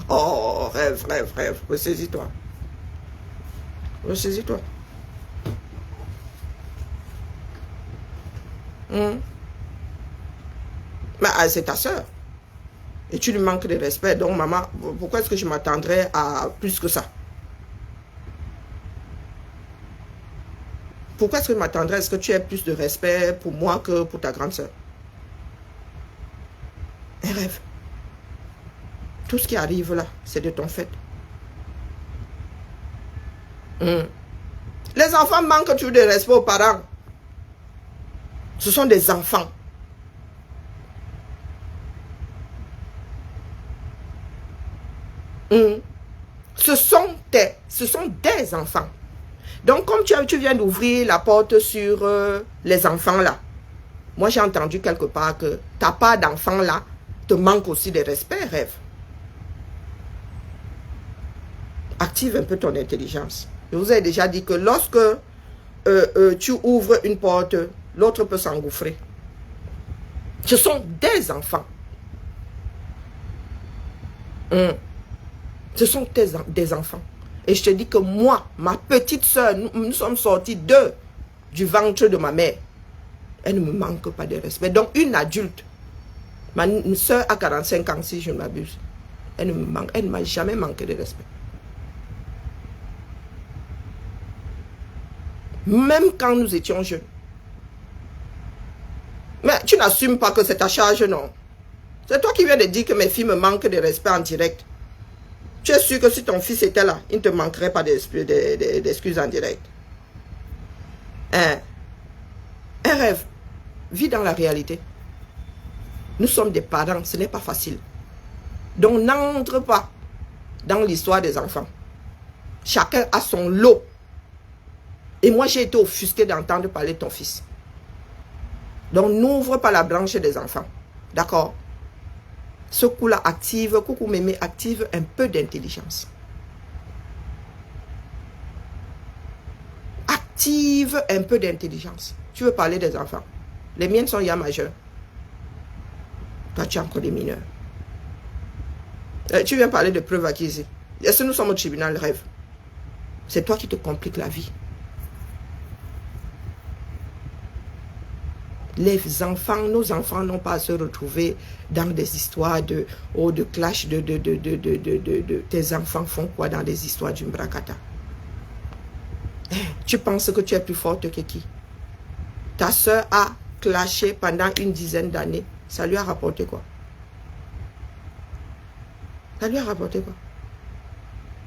A: Oh, rêve. Ressaisis-toi. Ressaisis-toi. Mais c'est ta soeur. Et tu lui manques de respect. Donc, maman, pourquoi est-ce que je m'attendrais à plus que ça? Pourquoi est-ce que je m'attendrais à ce que tu aies plus de respect pour moi que pour ta grande soeur? Un rêve. Tout ce qui arrive là, c'est de ton fait. Les enfants manquent toujours de respect aux parents. Ce sont des enfants. Ce sont des enfants. Donc, comme tu viens d'ouvrir la porte sur les enfants là, moi j'ai entendu quelque part que ta part d'enfant là te manque aussi de respect, rêve. Active un peu ton intelligence. Je vous ai déjà dit que lorsque tu ouvres une porte, l'autre peut s'engouffrer. Ce sont des enfants. Ce sont des enfants. Et je te dis que moi, ma petite soeur, nous sommes sortis du ventre de ma mère. Elle ne me manque pas de respect. Donc une adulte, ma soeur a 45 ans si je ne m'abuse. Elle ne m'a jamais manqué de respect. Même quand nous étions jeunes. Mais tu n'assumes pas que c'est ta charge, non? C'est toi qui viens de dire que mes filles me manquent de respect en direct. Tu es sûr que si ton fils était là, il ne te manquerait pas d'excuses en direct. Un rêve. Vis dans la réalité. Nous sommes des parents, ce n'est pas facile. Donc n'entre pas dans l'histoire des enfants. Chacun a son lot. Et moi j'ai été offusqué d'entendre parler de ton fils. Donc n'ouvre pas la branche des enfants. D'accord? Ce coup-là active, coucou mémé, active un peu d'intelligence. Active un peu d'intelligence. Tu veux parler des enfants. Les miennes sont ya majeures. Toi, tu as encore des mineurs. Tu viens parler de preuves acquises. Est-ce que nous sommes au tribunal, rêve? C'est toi qui te compliques la vie. Les enfants, nos enfants n'ont pas à se retrouver dans des histoires de clash tes enfants font quoi dans des histoires du Mbrakata. Tu penses que tu es plus forte que qui? Ta soeur a clashé pendant une dizaine d'années. Ça lui a rapporté quoi? Ça lui a rapporté quoi?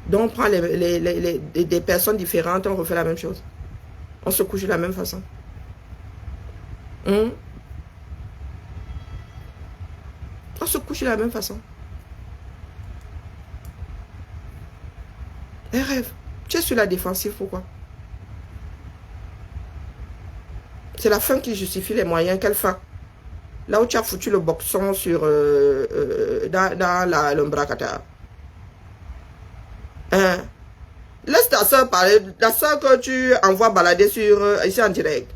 A: Donc on prend des personnes différentes, on refait la même chose. On se couche de la même façon. On se couche de la même façon. Un rêve. Tu es sur la défensive, pourquoi? C'est la fin qui justifie les moyens. Quelle fin? Là où tu as foutu le boxon sur dans l'Umbrakata. Laisse ta soeur parler. La soeur que tu envoies balader sur ici en direct.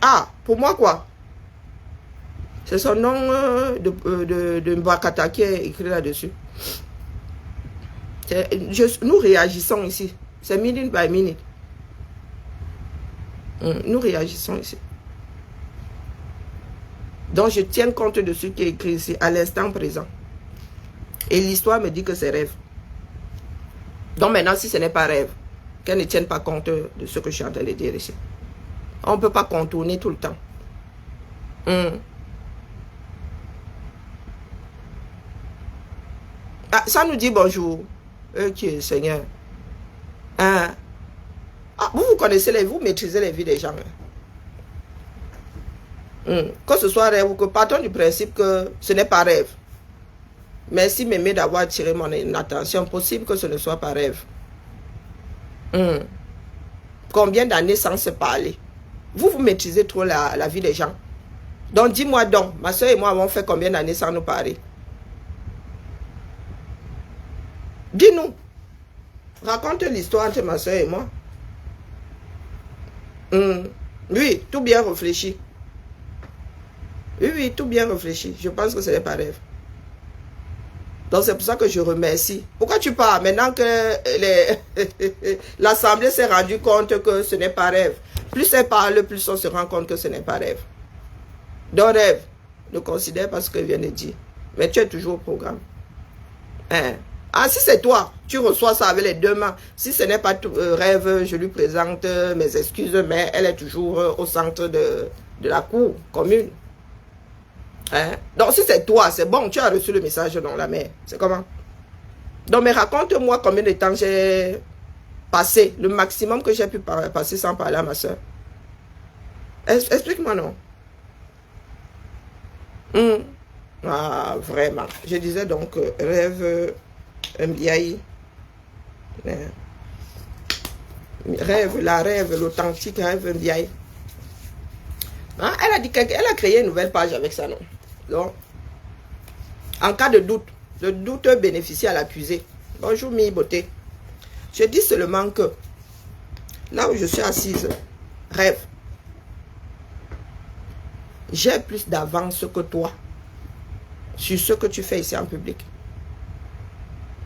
A: Ah, pour moi quoi? C'est son nom de Mbakata qui est écrit là-dessus. Nous réagissons ici. C'est minute by minute. Nous réagissons ici. Donc je tiens compte de ce qui est écrit ici à l'instant présent. Et l'histoire me dit que c'est rêve. Donc maintenant, si ce n'est pas rêve, qu'elle ne tienne pas compte de ce que je suis en train de dire ici. On ne peut pas contourner tout le temps. Ah, ça nous dit bonjour. Ok, Seigneur. Hein? Ah, vous connaissez vous maîtrisez les vies des gens. Que ce soit rêve ou que partons du principe que ce n'est pas rêve. Merci Mémé d'avoir attiré mon attention. Possible que ce ne soit pas rêve. Combien d'années sans se parler? Vous maîtrisez trop la vie des gens. Donc dis-moi donc, ma soeur et moi avons fait combien d'années sans nous parler? Dis-nous. Raconte l'histoire entre ma soeur et moi. Oui, tout bien réfléchi. Oui, tout bien réfléchi. Je pense que ce n'est pas rêve. Donc c'est pour ça que je remercie. Pourquoi tu parles maintenant que l'Assemblée s'est rendue compte que ce n'est pas rêve? Plus elle parle, plus on se rend compte que ce n'est pas rêve. Donc rêve, ne considère pas ce que je viens de dire. Mais tu es toujours au programme. Hein? Ah, si c'est toi, tu reçois ça avec les deux mains. Si ce n'est pas rêve, je lui présente mes excuses, mais elle est toujours au centre de la cour commune. Hein? Donc si c'est toi, c'est bon, tu as reçu le message dans la mer. C'est comment? Donc mais raconte-moi combien de temps j'ai passé, le maximum que j'ai pu passer sans parler à ma soeur. Explique-moi non. Ah, vraiment. Je disais donc, rêve, Mbiaï. Rêve, la rêve, l'authentique rêve Mbiaï. Hein? Elle a dit qu'elle a créé une nouvelle page avec ça, non? Donc, en cas de doute, le doute bénéficie à l'accusé. Bonjour, mi beauté. Je dis seulement que là où je suis assise, rêve. J'ai plus d'avance que toi sur ce que tu fais ici en public.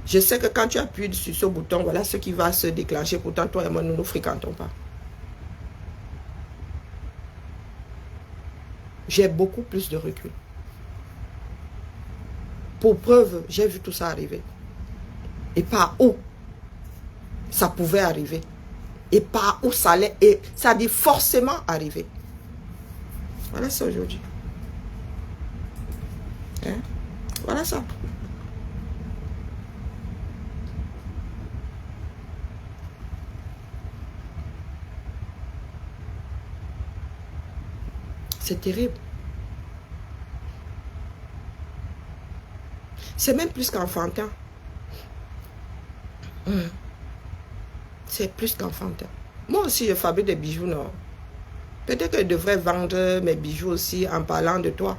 A: Je sais que quand tu appuies sur ce bouton, voilà ce qui va se déclencher. Pourtant, toi et moi, nous ne fréquentons pas. J'ai beaucoup plus de recul. Pour preuve, j'ai vu tout ça arriver. Et par où ça pouvait arriver. Et par où ça allait. Et ça dit forcément arriver. Voilà ça aujourd'hui. Hein? Voilà ça. C'est terrible. C'est même plus qu'enfantin. C'est plus qu'enfantin. Moi aussi, je fabrique des bijoux, non? Peut-être que je devrais vendre mes bijoux aussi en parlant de toi.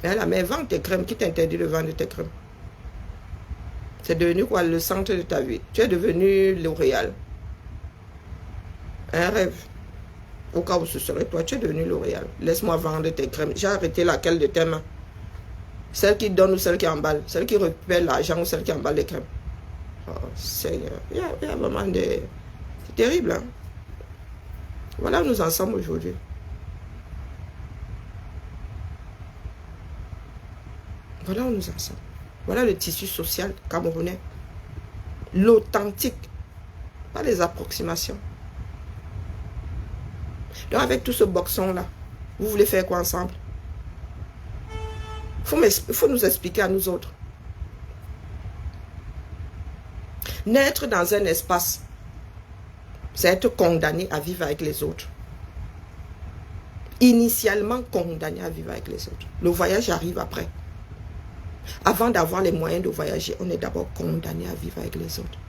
A: Mais vends tes crèmes. Qui t'interdit de vendre tes crèmes? C'est devenu quoi le centre de ta vie? Tu es devenu L'Oréal. Un rêve. Au cas où ce serait toi, tu es devenu L'Oréal. Laisse-moi vendre tes crèmes. J'ai arrêté laquelle de tes mains? Celle qui donne ou celle qui emballe? Celle qui récupère l'argent ou celle qui emballe les crèmes? Oh Seigneur, il y a vraiment des... C'est terrible, hein? Voilà où nous en sommes aujourd'hui. Voilà où nous en sommes. Voilà le tissu social camerounais. L'authentique. Pas les approximations. Donc avec tout ce boxon-là, vous voulez faire quoi ensemble? Il faut nous expliquer à nous autres. Naître dans un espace, c'est être condamné à vivre avec les autres. Initialement condamné à vivre avec les autres. Le voyage arrive après. Avant d'avoir les moyens de voyager, on est d'abord condamné à vivre avec les autres.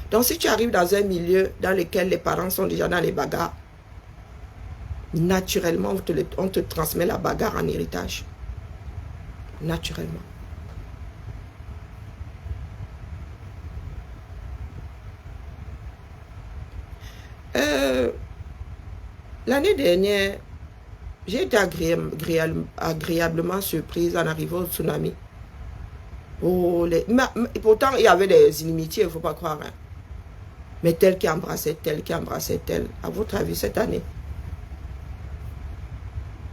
A: Donc si tu arrives dans un milieu dans lequel les parents sont déjà dans les bagarres, naturellement, on te transmet la bagarre en héritage. Naturellement. L'année dernière, j'ai été agréablement surprise en arrivant au tsunami. Pourtant, il y avait des inimitiés, il ne faut pas croire. Hein. Mais tel qui embrassait tel, qui embrassait tel. À votre avis, cette année?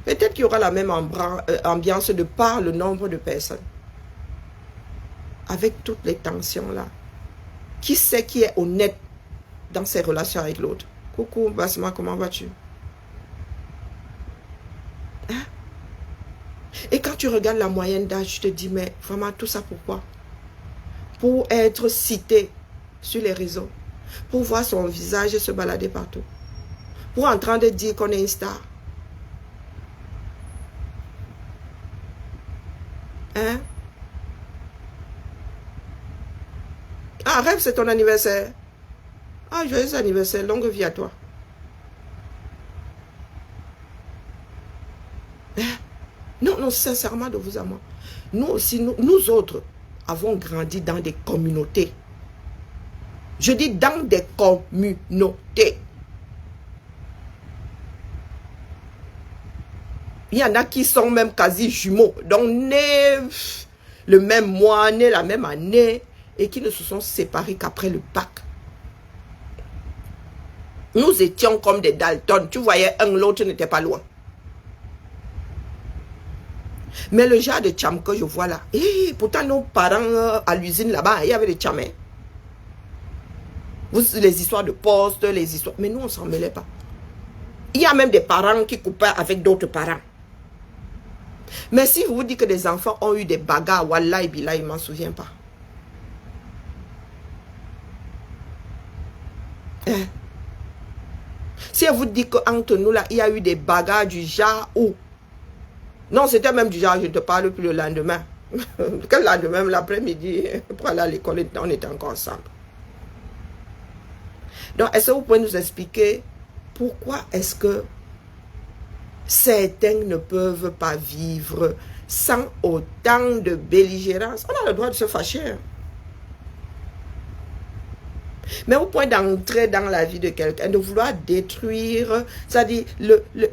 A: Peut-être qu'il y aura la même ambiance de par le nombre de personnes. Avec toutes les tensions là. Qui sait qui est honnête dans ses relations avec l'autre? Coucou, Basma, comment vas-tu? Hein? Et quand tu regardes la moyenne d'âge, tu te dis, mais vraiment tout ça pourquoi? Pour être cité sur les réseaux, pour voir son visage se balader partout, pour en train de dire qu'on est une star. Hein? Ah, rêve, c'est ton anniversaire. Ah, joyeux anniversaire, longue vie à toi. Hein? Non, non, sincèrement, de vous à moi. Nous aussi, nous autres, avons grandi dans des communautés. Je dis dans des communautés. Il y en a qui sont même quasi jumeaux. Donc, nés le même mois, nés la même année. Et qui ne se sont séparés qu'après le bac. Nous étions comme des Dalton. Tu voyais un, l'autre n'était pas loin. Mais le genre de cham que je vois là, pourtant nos parents à l'usine là-bas, il y avait des chamins. Les histoires de poste, les histoires... Mais nous, on ne s'en mêlait pas. Il y a même des parents qui coupaient avec d'autres parents. Mais si vous vous dites que des enfants ont eu des bagarres, wallah et billah, il ne m'en souvient pas. Hein? Si elle vous dit qu'entre nous là, il y a eu des bagarres du genre où... Non, c'était même du genre, je ne te parle plus le lendemain. Quel lendemain, l'après-midi, pour aller à l'école, on était encore ensemble. Donc, est-ce que vous pouvez nous expliquer pourquoi est-ce que certains ne peuvent pas vivre sans autant de belligérance? On a le droit de se fâcher. Mais au point d'entrer dans la vie de quelqu'un, de vouloir détruire, c'est-à-dire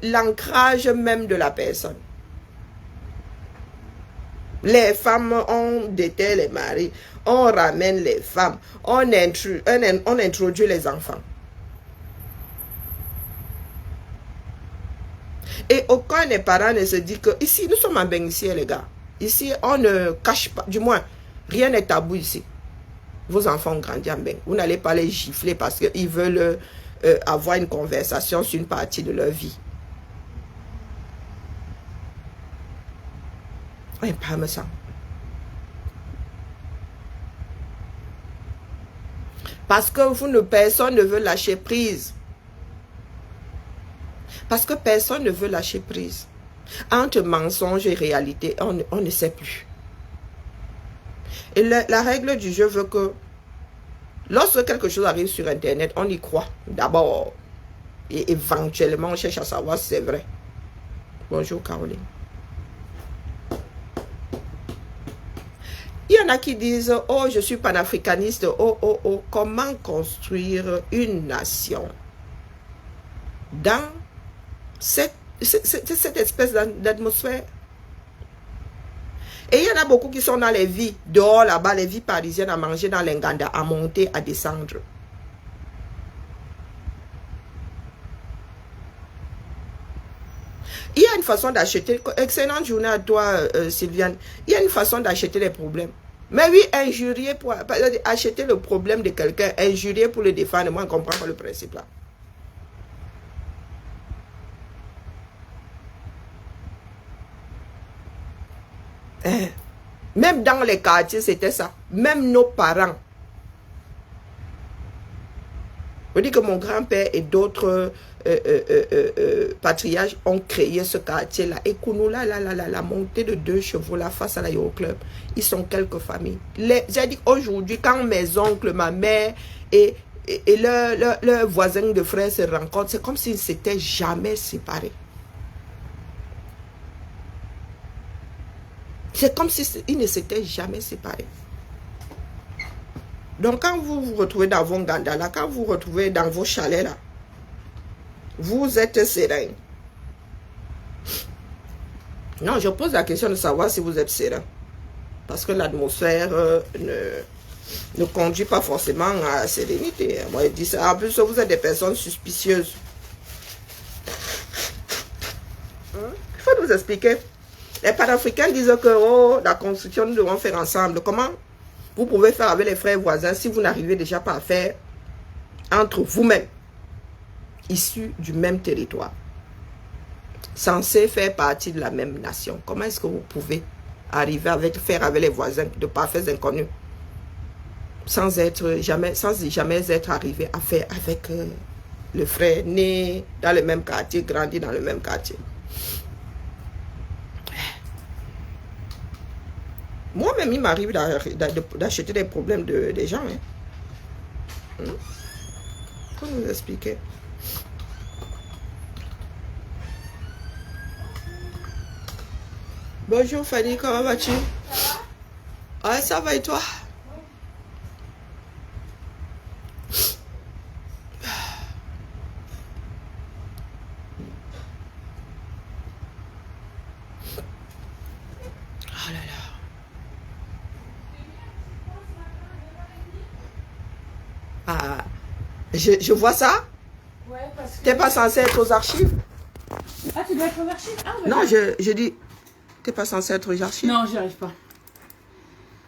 A: l'ancrage même de la personne. Les femmes, on déterre les maris, on ramène les femmes, on introduit les enfants. Et aucun des parents ne se dit que ici, nous sommes en bénéficiaire, les gars. Ici, on ne cache pas, du moins, rien n'est tabou ici. Vos enfants ont grandi en bain. Vous n'allez pas les gifler parce qu'ils veulent avoir une conversation sur une partie de leur vie. Oui, pas me ça. Parce que personne ne veut lâcher prise. Parce que personne ne veut lâcher prise. Entre mensonge et réalité, on ne sait plus. Et la règle du jeu veut que lorsque quelque chose arrive sur Internet, on y croit d'abord. Et éventuellement, on cherche à savoir si c'est vrai. Bonjour Caroline. Il y en a qui disent, oh, je suis panafricaniste. Oh, oh, oh, comment construire une nation dans cette espèce d'atmosphère? Et il y en a beaucoup qui sont dans les vies, dehors là-bas, les vies parisiennes, à manger dans l'Inganda, à monter, à descendre. Il y a une façon d'acheter, excellente journée à toi Sylviane, il y a une façon d'acheter les problèmes. Mais oui, injurier pour acheter le problème de quelqu'un, injurier pour le défendre, moi je ne comprends pas le principe là. Même dans les quartiers, c'était ça. Même nos parents. On dit que mon grand-père et d'autres patriarches ont créé ce quartier-là. Et Kounoula, la montée de 2 chevaux là face à la Yacht Club, ils sont quelques familles. J'ai dit aujourd'hui, quand mes oncles, ma mère et leurs voisins de frères se rencontrent, c'est comme s'ils ne s'étaient jamais séparés. C'est comme s'ils ne s'étaient jamais séparés. Donc, quand vous vous retrouvez dans vos gandalas, quand vous vous retrouvez dans vos chalets, là, vous êtes serein. Non, je pose la question de savoir si vous êtes serein. Parce que l'atmosphère ne conduit pas forcément à la sérénité. Moi, je dis ça. En plus, vous êtes des personnes suspicieuses. Il faut nous expliquer. Les panafricains disent que oh, la construction, nous devons faire ensemble. Comment vous pouvez faire avec les frères voisins si vous n'arrivez déjà pas à faire entre vous-mêmes, issus du même territoire? censés faire partie de la même nation. Comment est-ce que vous pouvez arriver avec faire avec les voisins de parfaits inconnus sans jamais être arrivé à faire avec le frère né dans le même quartier, grandi dans le même quartier. Moi-même, il m'arrive d'acheter des problèmes des gens. Hein. Comment vous expliquer? Bonjour Fanny, comment vas-tu? Ah, ça va et toi? Oh là là. Ah, je vois ça.
B: Ouais, parce que...
A: T'es pas censé être aux archives?
B: Ah, tu dois être aux archives? Ah, ouais.
A: Non, je dis, t'es pas censé être aux archives?
B: Non, j'y arrive pas.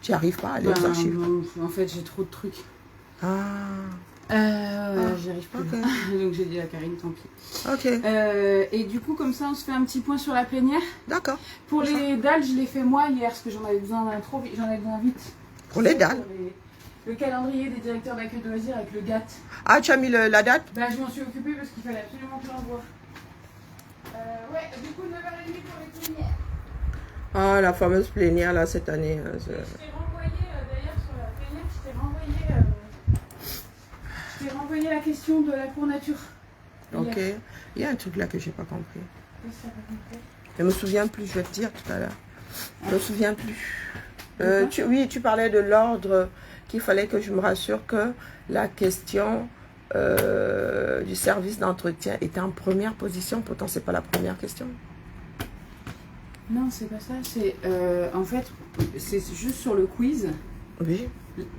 A: Tu arrives pas à aller aux archives?
B: En fait, j'ai trop de trucs.
A: Ah.
B: J'y arrive pas.
A: Okay.
B: Donc j'ai dit à Karine, tant pis.
A: Ok.
B: Et du coup, comme ça, on se fait un petit point sur la plénière.
A: D'accord.
B: Pour les dalles, je l'ai fait moi hier, parce que j'en avais besoin vite.
A: Pour les dalles?
B: Le calendrier des directeurs d'accueil de loisirs avec le GAT.
A: Ah, tu as mis la date?
B: Bah, je m'en suis occupée parce qu'il fallait absolument que j'envoie. Ouais, du coup, 9h30 pour les plénières.
A: Ah, la fameuse plénière, là, cette année.
B: Je t'ai renvoyé, d'ailleurs, sur la plénière, je t'ai renvoyé la question de la cour nature.
A: Ok.
B: Hier.
A: Il y a un truc là que j'ai pas compris.
B: Qu'est-ce que t'as pas compris?
A: Je me souviens plus, je vais te dire tout à l'heure. Je me souviens plus.
B: D'accord.
A: Oui, tu parlais de l'ordre, qu'il fallait que je me rassure que la question du service d'entretien était en première position. Pourtant, c'est pas la première question.
B: Non, c'est pas ça. C'est en fait, c'est juste sur le quiz.
A: Oui.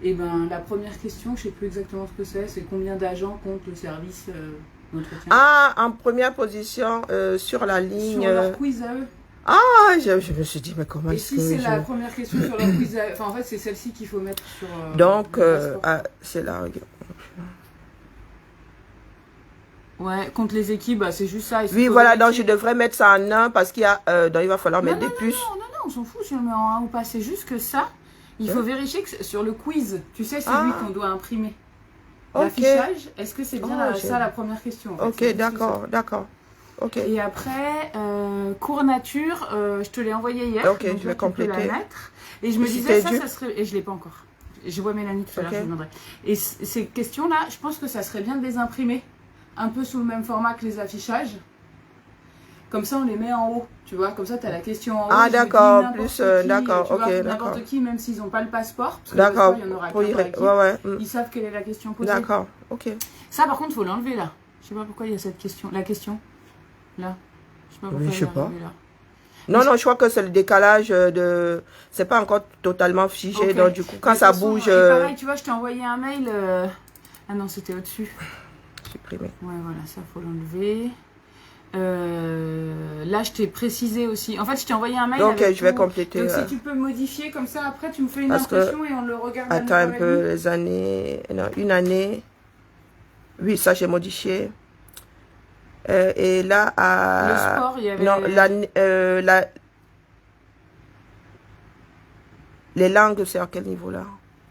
B: Et ben, la première question, je sais plus exactement ce que c'est combien d'agents compte le service d'entretien.
A: Ah, en première position sur la ligne.
B: Sur leur quiz à eux.
A: Ah, je me suis dit, mais comment
B: Et
A: est-ce
B: si
A: que
B: c'est la première question sur leur quiz à eux, enfin en fait c'est celle-ci qu'il faut mettre sur.
A: Donc,
B: le passeport.
A: ah, c'est là, regarde.
B: Ouais, contre les équipes, bah, c'est juste ça.
A: Oui, voilà, donc je devrais mettre ça en 1 parce qu'il y a, donc il va falloir mettre des puces.
B: Non, on s'en fout si on le met en 1 ou pas. C'est juste que ça, il faut vérifier que sur le quiz, tu sais, c'est lui qu'on doit imprimer.
A: Ok.
B: L'affichage, est-ce que c'est bien
A: Oh,
B: ça la première question en fait,
A: Ok, d'accord, d'accord. Ok.
B: Et après, cours nature, je te l'ai envoyé hier.
A: Ok,
B: donc
A: je
B: là,
A: vais
B: tu peux
A: compléter.
B: la mettre. Et je me
A: Et si
B: disais,
A: t'es dû
B: ça serait. Et je ne l'ai pas encore. Je vois Mélanie tout à l'heure,
A: Ok.
B: je lui demanderai. Et ces questions-là, je pense que ça serait bien de les imprimer un peu sous le même format que les affichages. Comme ça, on les met en haut, tu vois. Comme ça, tu as la question en haut.
A: Ah,
B: et je me dis
A: d'accord,
B: n'importe
A: plus,
B: qui,
A: d'accord,
B: tu vois,
A: ok,
B: n'importe
A: d'accord.
B: qui, même s'ils n'ont pas le passeport. Parce que
A: D'accord,
B: le passeport, il y en aura
A: pour
B: qu'un
A: y
B: par équipe.
A: ouais, ouais.
B: Ils savent quelle est la question posée.
A: D'accord, ok.
B: Ça, par contre, il faut l'enlever là. Je sais pas pourquoi il y a cette question. La question, là. Je sais pas pourquoi
A: Oui, je sais
B: elle est
A: pas.
B: arrivée là.
A: Non, non, je crois que c'est le décalage de... C'est pas encore totalement figé,
B: Ok.
A: donc du coup, quand
B: De
A: ça
B: toute façon,
A: bouge...
B: et pareil, tu vois, je t'ai envoyé un mail. Ah non, c'était au-dessus.
A: Supprimé.
B: Ouais, voilà, ça, faut l'enlever. Là, je t'ai précisé aussi. En fait, je t'ai envoyé un mail.
A: Donc,
B: avec
A: je vais
B: tout.
A: compléter.
B: Donc, si tu peux modifier comme ça, après, tu me fais une
A: Parce que-
B: impression et on le regarde à
A: Attends un
B: 9h30.
A: peu, les années... Non, une année... Oui, ça, j'ai modifié. Et là, à...
B: Le sport, il y avait...
A: Non, les langues, c'est à quel niveau, là?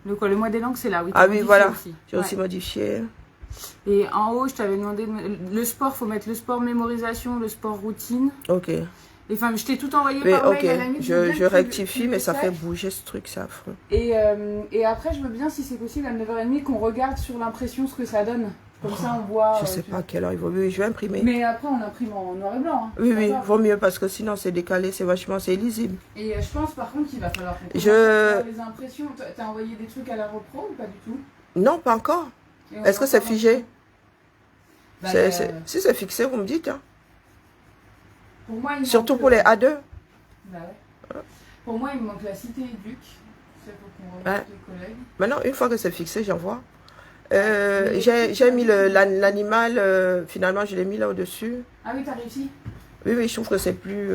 B: Le mois des langues, c'est là. Oui,
A: Ah
B: t'as
A: oui,
B: modifié
A: voilà.
B: aussi.
A: J'ai
B: Ouais.
A: aussi modifié.
B: Et en haut, je t'avais demandé... Le sport, faut mettre le sport mémorisation, le sport routine.
A: Ok.
B: Et enfin, je t'ai tout envoyé
A: Mais
B: par
A: ok,
B: mail. À la limite, veux bien
A: je
B: que tu
A: rectifie,
B: le
A: mais ça fait
B: saches.
A: bouger ce truc, c'est affreux.
B: Et après, je veux bien, si c'est possible, à 9h30, qu'on regarde sur l'impression ce que ça donne. Comme ça, on voit...
A: Je sais
B: tu
A: pas à
B: vois.
A: quelle heure il vaut. Oui, je vais imprimer.
B: Mais après, on imprime en noir et blanc. Hein.
A: Oui, oui,
B: D'accord.
A: vaut mieux parce que sinon c'est décalé, c'est vachement, c'est illisible.
B: Et je pense par contre qu'il va falloir qu'on commence
A: Je-
B: à faire les impressions. T'as envoyé des trucs à la repro ou pas du tout?
A: Non, pas encore.
B: Et on
A: Est-ce que
B: va
A: c'est
B: faire
A: figé?
B: Bah,
A: Si c'est fixé, vous me dites. Hein.
B: Pour moi, il
A: Surtout
B: manque,
A: pour les A2.
B: Bah ouais. Pour moi, il me manque la cité éduque. C'est pour qu'on regarde les collègues.
A: Maintenant, une fois que c'est fixé, j'envoie.
B: Mais-
A: J'ai mis l'animal, finalement, je l'ai mis là au-dessus.
B: Ah oui, t'as réussi?
A: Oui, oui, je trouve que c'est plus...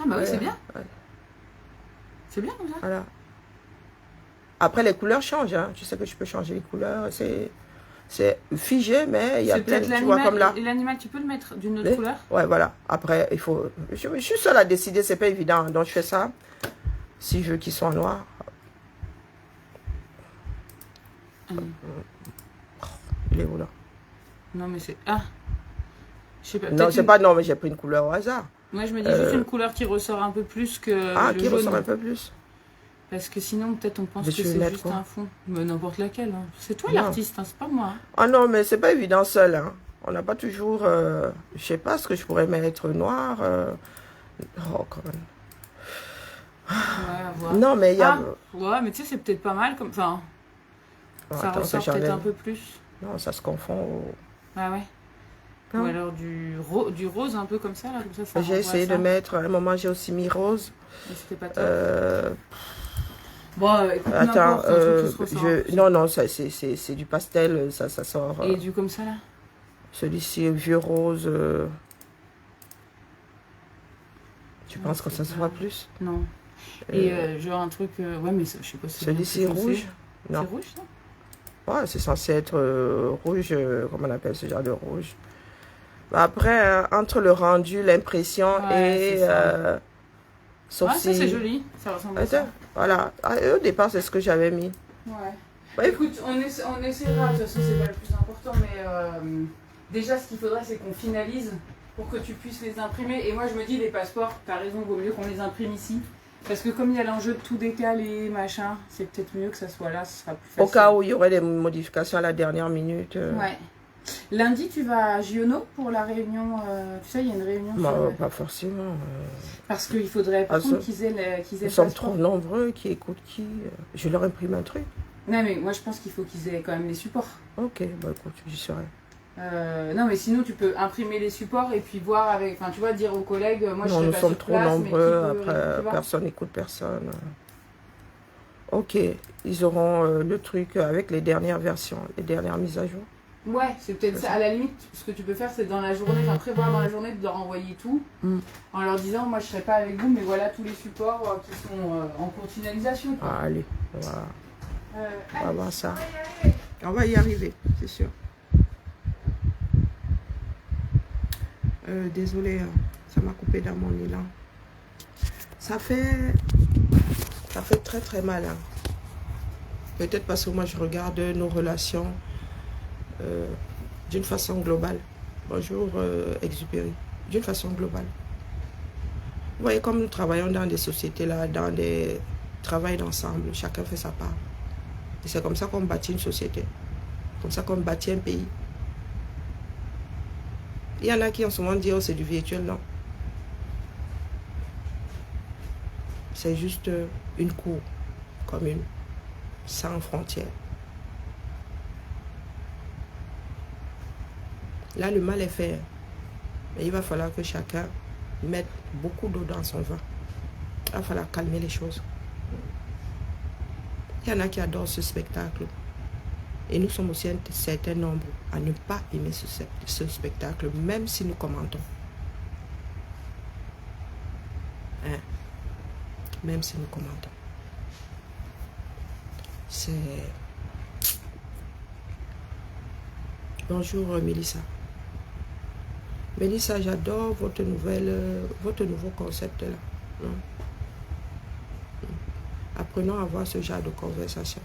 B: Ah bah oui,
A: ouais,
B: c'est bien.
A: ouais,
B: C'est bien comme ça.
A: voilà. Après, les couleurs changent. Hein. Tu sais que je peux changer les couleurs. C'est figé, mais il y a
B: C'est
A: plein,
B: peut-être
A: tu vois, comme là.
B: l'animal. Et l'animal, tu peux le mettre d'une autre couleur?
A: Ouais, voilà. Après, il faut... Je suis seule à décider, c'est pas évident. Donc, je fais ça. Si je veux qu'ils soient noirs. Il est où, là?
B: Non, mais c'est... Ah, je sais pas.
A: Non, c'est pas... Non, mais j'ai pris une couleur au hasard.
B: Moi, je me dis juste une couleur qui ressort un peu plus que
A: Ah,
B: le
A: qui
B: jaune.
A: ressort un peu plus.
B: Parce que sinon, peut-être on pense
A: Mais
B: que
A: tu veux
B: c'est
A: mettre
B: juste
A: quoi?
B: un fond. Mais n'importe laquelle. Hein. C'est toi
A: Non.
B: l'artiste, hein, c'est pas moi. Hein.
A: Ah non, mais c'est pas évident seul. Hein. On n'a pas toujours... je sais pas ce que je pourrais mettre noir. Oh, quand même.
B: Ouais, à voir.
A: Non, mais il y a...
B: Ouais, mais tu sais, c'est peut-être pas mal comme... Enfin,
A: Oh,
B: ça
A: attends,
B: ressort
A: que
B: peut-être
A: j'enlève.
B: un peu plus.
A: Non, ça se confond.
B: Ah ouais.
A: Non.
B: Ou alors du rose un peu comme ça, là. Comme ça
A: J'ai
B: renvoie
A: essayé
B: ça.
A: de mettre... À un moment, j'ai aussi mis rose.
B: Mais c'était pas top. Bon, écoute,
A: Attends,
B: n'importe, un truc qui se ressort un peu.
A: non, non, c'est du pastel, ça sort.
B: Et du comme ça, là.
A: Celui-ci, vieux rose. Tu penses que ça se voit plus?
B: Non. Et genre un truc... ouais, mais ça, je sais pas si c'est
A: Celui-ci
B: bien plus foncé.
A: rouge? Non.
B: C'est rouge, ça?
A: Ouais, c'est censé être rouge, comment on appelle ce genre de rouge. Bah, après, entre le rendu, l'impression
B: Ouais,
A: et...
B: c'est ça.
A: sauf
B: Ah, ça,
A: si...
B: c'est joli. Ça ressemble à ça.
A: Attends, voilà. Ah, et au départ, c'est ce que j'avais mis.
B: Ouais.
A: Ouais.
B: Écoute, on essaiera, de toute façon, c'est pas le plus important, mais déjà, ce qu'il faudrait, c'est qu'on finalise pour que tu puisses les imprimer. Et moi, je me dis, les passeports, t'as raison, vaut mieux qu'on les imprime ici. Parce que comme il y a l'enjeu de tout décaler, machin, c'est peut-être mieux que ça soit là, ce sera plus facile.
A: Au cas où il y aurait des modifications à la dernière minute.
B: Ouais. Lundi, tu vas à Giono pour la réunion. Tu sais, il y a une réunion.
A: Bah,
B: sur-
A: pas forcément.
B: Parce qu'il faudrait par
A: Ah,
B: contre
A: ça-
B: qu'ils aient le
A: Nous sommes
B: passeport.
A: trop nombreux qui écoutent qui. Je leur imprime un truc.
B: Non, mais moi, je pense qu'il faut qu'ils aient quand même les supports.
A: Ok, bah écoute, j'y serai.
B: Non, mais sinon, tu peux imprimer les supports et puis voir avec. Enfin, tu vois, dire aux collègues, moi, je
A: Non,
B: serai
A: nous
B: pas
A: sommes
B: sur
A: trop
B: place, mais
A: nombreux,
B: qui peut-
A: après
B: tu vois.
A: personne n'écoute personne. Ok, ils auront le truc avec les dernières versions, les dernières mises à jour.
B: Ouais, c'est peut-être ça. À la limite, ce que tu peux faire, c'est dans la journée, enfin prévoir dans la journée de leur envoyer tout, en leur disant, moi je serai pas avec vous, mais voilà tous les supports qui sont en cours de finalisation. quoi.
A: Ah, allez, on va
B: Allez,
A: voir ça.
B: on va y arriver.
A: On va y arriver, c'est sûr. Désolée, ça m'a coupé dans mon élan. Ça fait très très mal. Hein. Peut-être parce que moi je regarde nos relations d'une façon globale. Bonjour Exupéry. D'une façon globale. Vous voyez comme nous travaillons dans des sociétés là, dans des travails d'ensemble, chacun fait sa part. Et c'est comme ça qu'on bâtit une société. Comme ça qu'on bâtit un pays. Il y en a qui en ce moment disent oh, c'est du virtuel, non. C'est juste une cour commune, sans frontières. Là, le mal est fait. Mais il va falloir que chacun mette beaucoup d'eau dans son vin. Il va falloir calmer les choses. Il y en a qui adorent ce spectacle. Et nous sommes aussi un certain nombre à ne pas aimer ce spectacle, même si nous commentons. Hein? Même si nous commentons. C'est... Bonjour Mélissa. Mélissa, j'adore votre nouveau concept là. Apprenons à avoir ce genre de conversation.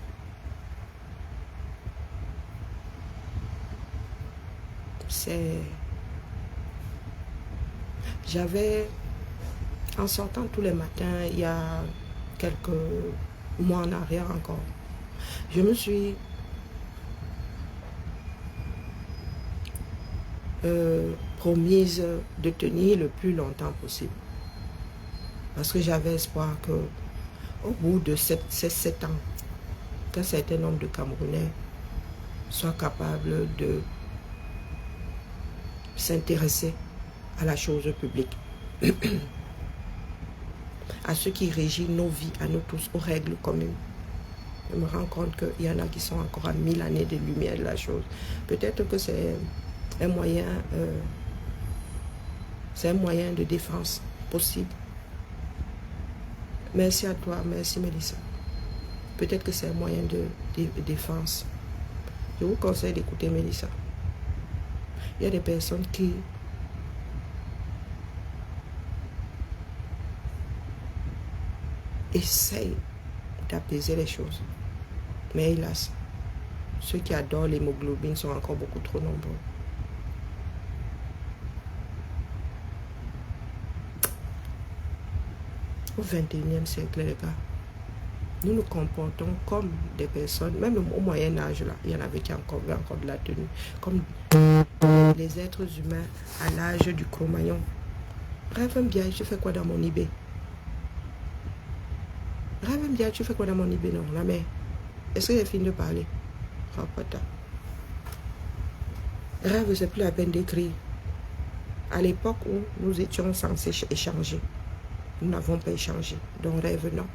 A: J'avais, en sortant tous les matins, il y a quelques mois en arrière encore, je me suis promise de tenir le plus longtemps possible. Parce que j'avais espoir que au bout de 7 ans, qu'un certain nombre de Camerounais soient capables de s'intéresser à la chose publique, à ce qui régit nos vies, à nous tous, aux règles communes. Je me rends compte qu'il y en a qui sont encore à 1000 années de lumière de la chose. Peut-être que c'est un moyen de défense possible. Merci à toi, merci Mélissa. Peut-être que c'est un moyen de défense. Je vous conseille d'écouter Mélissa. Il y a des personnes qui essayent d'apaiser les choses. Mais hélas, ceux qui adorent l'hémoglobine sont encore beaucoup trop nombreux. Au 21e siècle, les gars, nous nous comportons comme des personnes, même au Moyen Âge, là, il y en avait qui encore de la tenue, comme les êtres humains à l'âge du Cro-Magnon. Rêve bien, tu fais quoi dans mon eBay? Rêve bien, tu fais quoi dans mon eBay? Non, la mère. Est-ce que j'ai fini de parler? Oh, pata. Rêve, c'est plus la peine d'écrire. À l'époque où nous étions censés échanger, nous n'avons pas échangé. Donc rêve, non.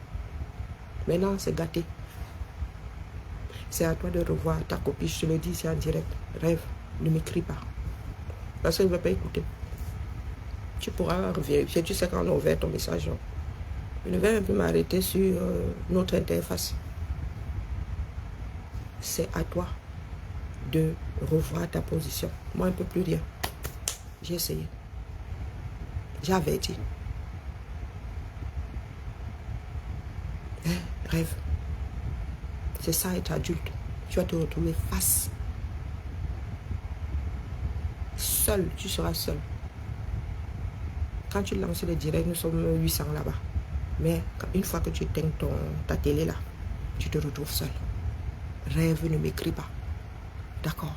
A: Maintenant, c'est gâté. C'est à toi de revoir ta copie. Je te le dis ici en direct. Rêve, ne m'écris pas. Parce qu'il ne va pas écouter. Tu pourras vérifier. Tu sais quand on a ouvert ton message. Je ne vais même plus m'arrêter sur notre interface. C'est à toi de revoir ta position. Moi, un peu plus rien. J'ai essayé. J'avais dit. Rêve. C'est ça être adulte. Tu vas te retrouver face. Seul, tu seras seul. Quand tu lances le direct, nous sommes 800 là-bas. Mais une fois que tu éteins ta télé là, tu te retrouves seul. Rêve, ne m'écris pas. D'accord.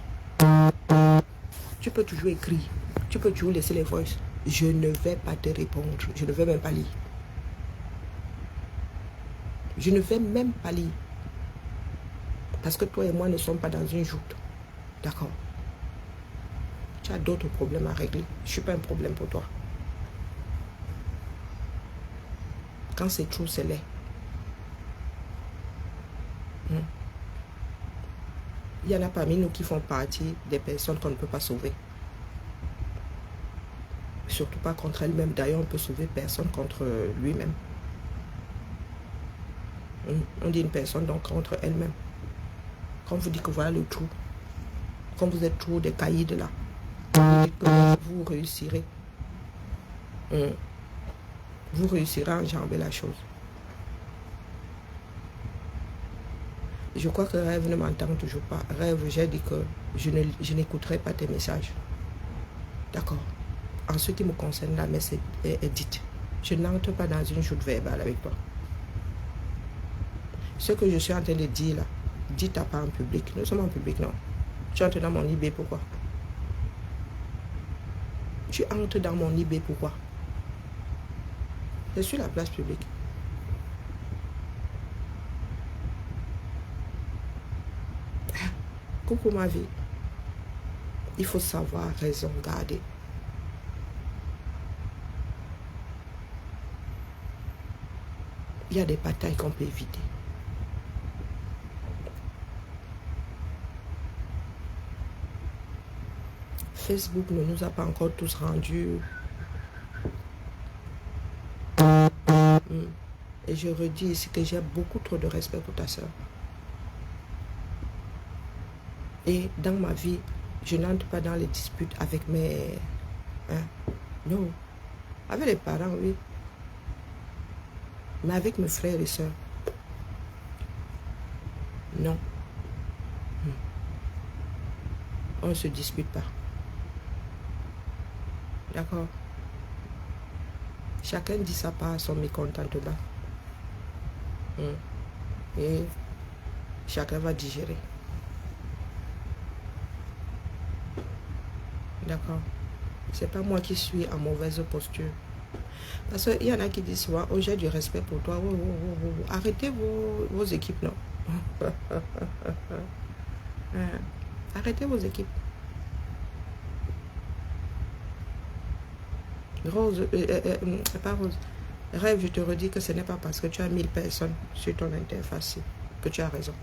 A: Tu peux toujours écrire. Tu peux toujours laisser les voices. Je ne vais pas te répondre. Je ne vais même pas lire. Je ne vais même pas lire. Parce que toi et moi ne sommes pas dans une joute. D'accord. Tu as d'autres problèmes à régler. Je ne suis pas un problème pour toi. Quand c'est true, c'est laid. Il y en a parmi nous qui font partie des personnes qu'on ne peut pas sauver. Surtout pas contre elle-même. D'ailleurs, on peut sauver personne contre lui-même. On dit une personne donc contre elle-même. Quand vous dites que voilà le trou, quand vous êtes trop des caillis de là, vous dites que vous réussirez. Vous réussirez à enjamber la chose. Je crois que Rêve ne m'entend toujours pas. Rêve, j'ai dit que je n'écouterai pas tes messages. D'accord. En ce qui me concerne, la messe est dite. Je n'entre pas dans une joute verbale avec toi. Ce que je suis en train de dire là, dis-ta pas en public. Nous sommes en public, non. Tu entres dans mon eBay, pourquoi? Tu entres dans mon eBay, pourquoi? Je suis la place publique. Coucou ma vie. Il faut savoir raison garder. Il y a des batailles qu'on peut éviter. Facebook ne nous a pas encore tous rendus. Et je redis ici que j'ai beaucoup trop de respect pour ta soeur. Et dans ma vie, je n'entre pas dans les disputes avec mes... Non. Avec les parents, oui. Mais avec mes frères et sœurs, non. On ne se dispute pas. D'accord. Chacun dit sa part à son mécontentement. Et chacun va digérer. D'accord. C'est pas moi qui suis en mauvaise posture. Parce qu'il y en a qui disent souvent, oh, j'ai du respect pour toi. Arrêtez vos équipes, non. Arrêtez vos équipes. Rose, pas Rose. Rêve, je te redis que ce n'est pas parce que tu as 1000 personnes sur ton interface que tu as raison.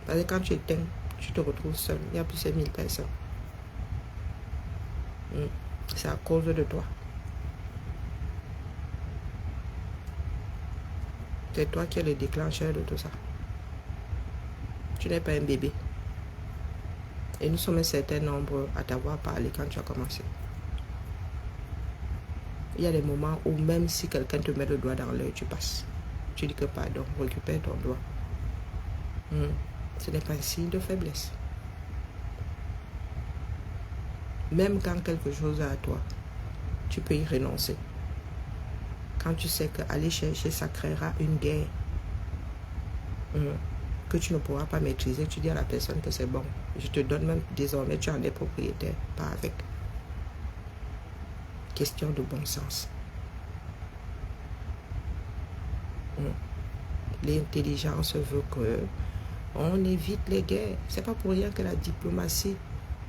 A: Parce que quand tu éteins, tu te retrouves seul. Il y a plus de 1000 personnes. C'est à cause de toi. C'est toi qui es le déclencheur de tout ça. Tu n'es pas un bébé. Et nous sommes un certain nombre à t'avoir parlé quand tu as commencé. Il y a des moments où même si quelqu'un te met le doigt dans l'œil, tu passes. Tu dis que pardon, récupère ton doigt. Ce n'est pas un signe de faiblesse. Même quand quelque chose est à toi, tu peux y renoncer. Quand tu sais qu'aller chercher, ça créera une guerre que tu ne pourras pas maîtriser, tu dis à la personne que c'est bon. Je te donne même désormais, tu en es propriétaire, pas avec. Question de bon sens. L'intelligence veut que on évite les guerres. C'est pas pour rien que la diplomatie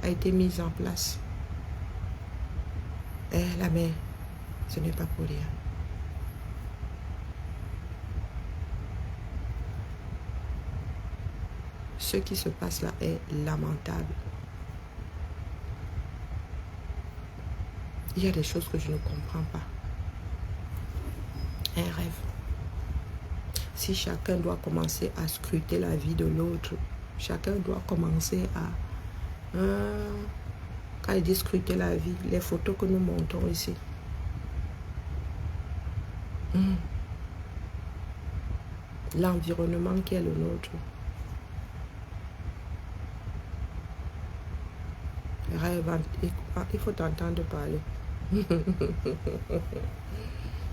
A: a été mise en place. La mer, ce n'est pas pour rien. Ce qui se passe là est lamentable. Il y a des choses que je ne comprends pas. Un rêve. Si chacun doit commencer à scruter la vie de l'autre, chacun doit commencer à... quand il dit scruter la vie, les photos que nous montons ici. L'environnement qui est le nôtre. Rêve, il faut t'entendre parler.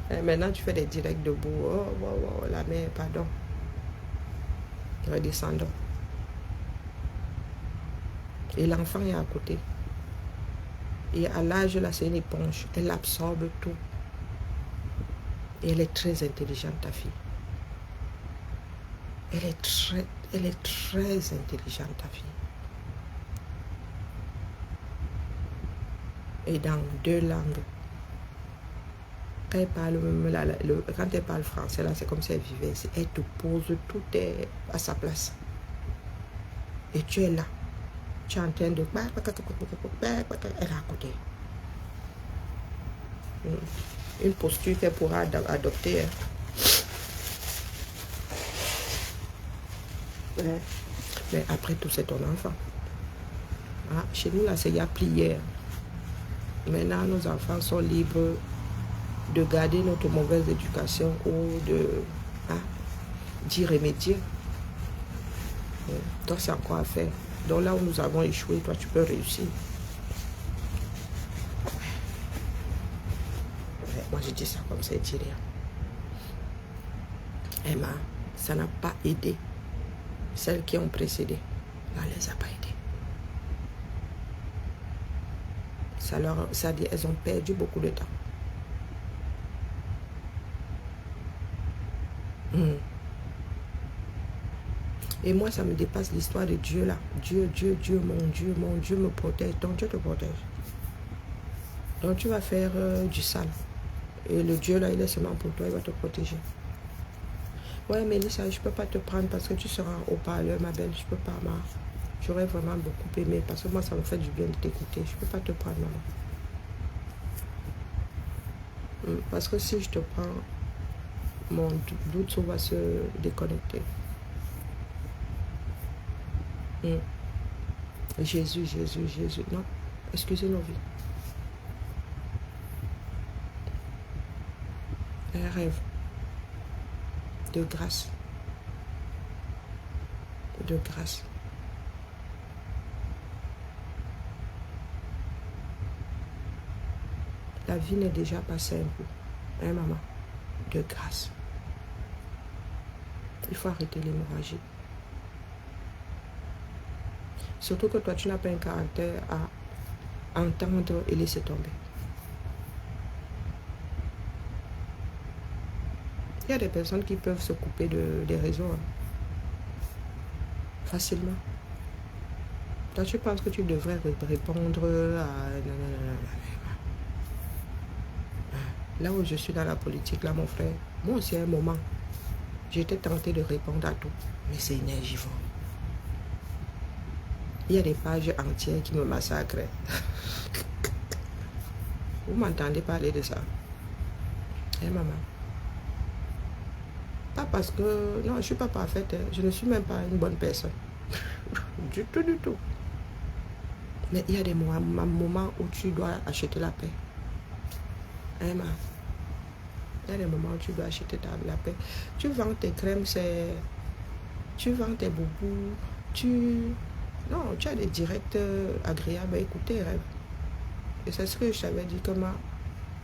A: Et maintenant, tu fais des directs debout. Oh, la mer, pardon. Redescendons. Et l'enfant est à côté. Et à l'âge là, c'est une éponge. Elle absorbe tout. Et elle est très intelligente, ta fille. Elle est très intelligente, ta fille. Et dans 2 langues. Quand elle parle, quand elle parle français, là, c'est comme si elle vivait ici. Elle te pose, tout est à sa place. Et tu es là. Tu es en train de... Elle est à côté. Une posture qu'elle pourra adopter. Mais après tout, c'est ton enfant. Chez nous, là, il y a plière. Maintenant, nos enfants sont libres de garder notre mauvaise éducation ou d'y remédier. Toi, c'est encore à faire. Donc là où nous avons échoué, toi, tu peux réussir. Moi, je dis ça comme ça, tiré. Emma, ça n'a pas aidé. Celles qui ont précédé, ça ne les a pas aidées. Elles ont perdu beaucoup de temps. Et moi, ça me dépasse l'histoire de Dieu là. Dieu, mon Dieu me protège. Donc Dieu te protège. Donc tu vas faire du sale. Et le Dieu là, il est seulement pour toi, il va te protéger. Ouais, Mélissa, je ne peux pas te prendre parce que tu seras au parleur, ma belle. Je ne peux pas, j'aurais vraiment beaucoup aimé parce que moi, ça me fait du bien de t'écouter. Je ne peux pas te prendre, maman. Parce que si je te prends, mon doute va se déconnecter. Jésus. Non, excusez nos vies. Un rêve de grâce. De grâce. La vie n'est déjà pas simple. Hein, maman? De grâce. Il faut arrêter l'hémorragie. Surtout que toi, tu n'as pas un caractère à entendre et laisser tomber. Il y a des personnes qui peuvent se couper des réseaux facilement. Toi, tu penses que tu devrais répondre à... Là où je suis dans la politique, là, mon frère, moi aussi, à un moment, j'étais tentée de répondre à tout, mais c'est énergivore. Il y a des pages entières qui me massacrent. Vous m'entendez parler de ça? Maman? Pas parce que... Non, je ne suis pas parfaite. Je ne suis même pas une bonne personne. Du tout, du tout. Mais il y a des moments où tu dois acheter la paix. Hein, ma? Il y a des moments où tu dois acheter la paix. Tu vends tes crèmes, tu vends tes boubous, non, tu as des directs agréables à écouter, rêve. Et c'est ce que je t'avais dit, que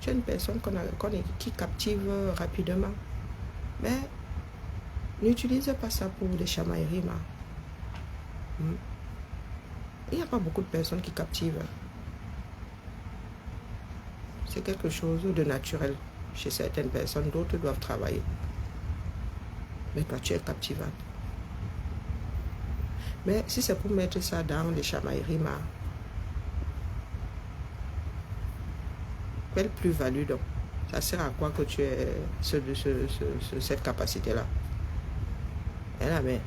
A: tu es une personne qui captive rapidement. Mais n'utilise pas ça pour des chamailleries, ma. Il n'y a pas beaucoup de personnes qui captivent. C'est quelque chose de naturel chez certaines personnes, d'autres doivent travailler. Mais toi, tu es captivable. Mais si c'est pour mettre ça dans les chamailleries, quelle plus-value donc? Ça sert à quoi que tu aies cette capacité-là? Elle a mais.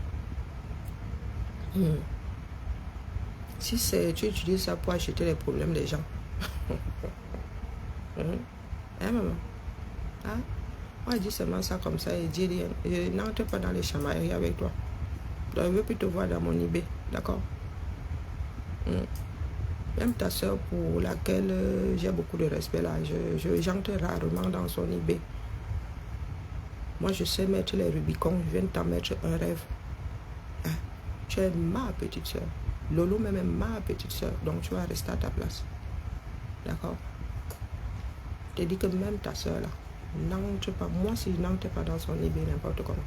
A: Si tu utilises ça pour acheter les problèmes des gens. Hein, maman? Hein? Moi, je dis seulement ça comme ça et dis rien. Je n'entre pas dans les chamailleries avec toi. Donc, je ne veux plus te voir dans mon eBay. D'accord? Même ta soeur pour laquelle j'ai beaucoup de respect là, j'entre rarement dans son eBay. Moi, je sais mettre les Rubicons. Je viens de t'en mettre un rêve. Hein? Tu es ma petite soeur. Lolo même est ma petite soeur. Donc, tu vas rester à ta place. D'accord? Je te dis que même ta soeur là, n'entre pas. Moi, si je n'entre pas dans son eBay, n'importe comment.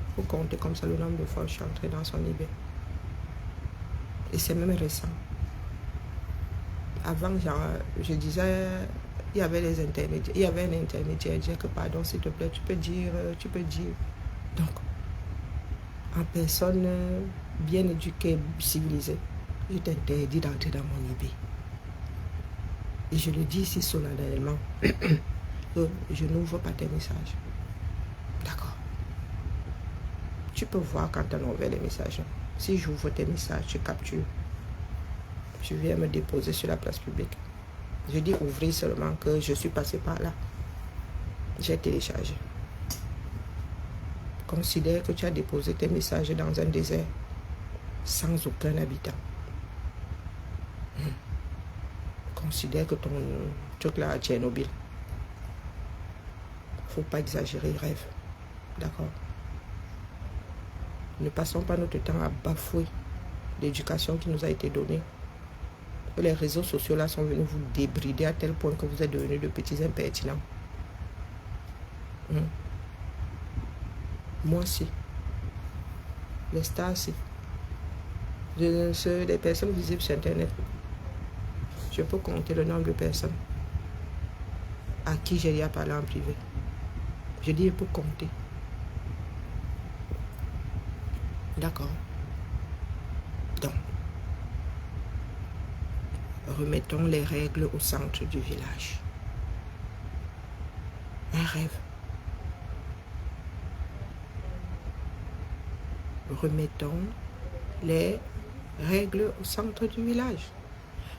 A: Il faut compter comme ça le nombre de fois que je suis entrée dans son eBay. Et c'est même récent. Avant, je disais, il y avait les intermédiaires. Il y avait un intermédiaire. Je disais que pardon, s'il te plaît, tu peux dire. Donc, en personne bien éduquée, civilisée, je t'interdis d'entrer dans mon eBay. Et je le dis ici solennellement. Je n'ouvre pas tes messages. D'accord. Tu peux voir quand tu as ouvert les messages. Si j'ouvre tes messages, tu captures. Tu viens me déposer sur la place publique. Je dis ouvrir seulement que je suis passé par là. J'ai téléchargé. Considère que tu as déposé tes messages dans un désert sans aucun habitant. Considère que ton truc là à Tchernobyl. Faut pas exagérer, rêve. D'accord? Ne passons pas notre temps à bafouer l'éducation qui nous a été donnée. Les réseaux sociaux là sont venus vous débrider à tel point que vous êtes devenus de petits impertinents. Moi aussi. Les stars aussi. Les personnes visibles sur Internet. Je peux compter le nombre de personnes à qui j'ai déjà parlé en privé. Je dis, je peux compter. D'accord. Donc, remettons les règles au centre du village. Un rêve. Remettons les règles au centre du village.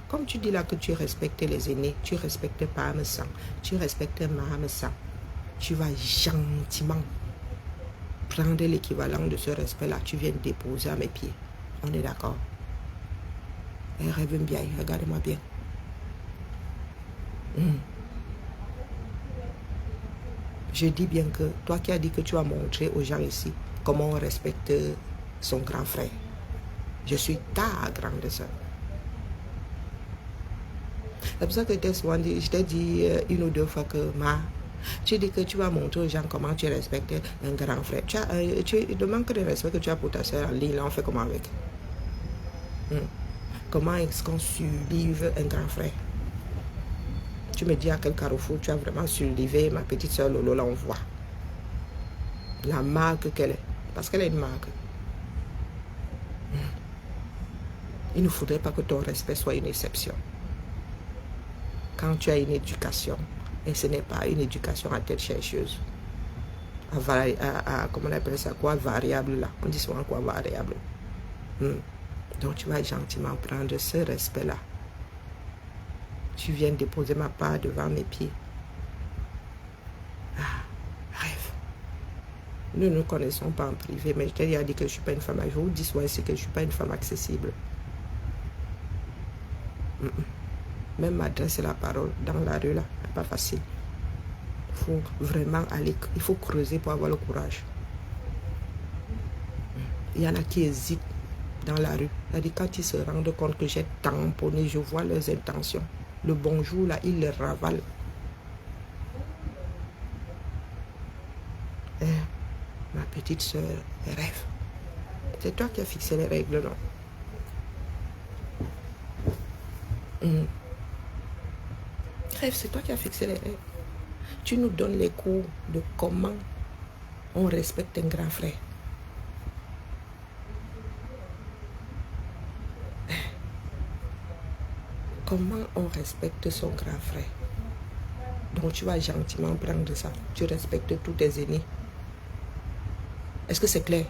A: Comme tu dis là que tu respectais les aînés, tu respectais pas Amessan, tu respectais Mahamessan, tu vas gentiment prendre l'équivalent de ce respect-là, tu viens déposer à mes pieds. On est d'accord? Et rêve bien, regarde-moi bien. Je dis bien que toi qui as dit que tu vas montrer aux gens ici comment on respecte son grand frère. Je suis ta grande soeur. C'est pour ça que je t'ai dit une ou deux fois que tu dis que tu vas montrer aux gens comment tu respectes un grand frère. Le manque de respect que tu as pour ta soeur en ligne, là, on fait comment avec? Comment est-ce qu'on surlive un grand frère? Tu me dis à quel carrefour tu as vraiment surlivé ma petite soeur Lolo, là on voit. La marque qu'elle est. Parce qu'elle est une marque. Il ne faudrait pas que ton respect soit une exception. Quand tu as une éducation, et ce n'est pas une éducation à tête chercheuse, comment on appelle ça, quoi, variable là, on dit souvent quoi, variable. Donc tu vas gentiment prendre ce respect-là. Tu viens déposer ma part devant mes pieds. Rêve. Nous ne nous connaissons pas en privé, mais je t'ai dit que je ne suis pas une femme. Je vous dis souvent ici que je ne suis pas une femme accessible. Même m'adresser la parole dans la rue, là, c'est pas facile. Il faut vraiment aller, il faut creuser pour avoir le courage. Il y en a qui hésitent dans la rue. C'est-à-dire quand ils se rendent compte que j'ai tamponné, je vois leurs intentions. Le bonjour, là, ils le ravalent. Ma petite soeur rêve. C'est toi qui as fixé les règles, non? Rêve, c'est toi qui as fixé les règles. Tu nous donnes les cours de comment on respecte un grand frère. Comment on respecte son grand frère. Donc tu vas gentiment prendre ça. Tu respectes tous tes aînés. Est-ce que c'est clair?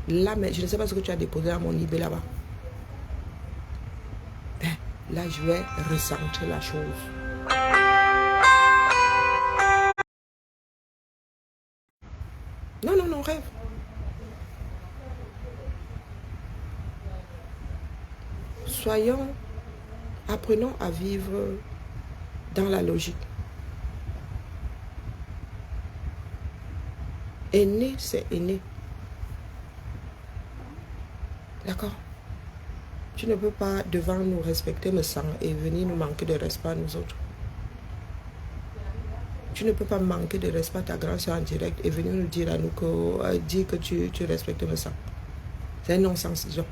A: Là, mais je ne sais pas ce que tu as déposé à mon IB là-bas. Là, je vais ressentir la chose. Non, non, non, rêve. Apprenons à vivre dans la logique. Aîné, c'est aîné. D'accord? Tu ne peux pas devant nous respecter le sang et venir nous manquer de respect à nous autres. Tu ne peux pas manquer de respect à ta grande soeur en direct et venir nous dire à nous que tu respectes le sang. C'est un non-sens, disons.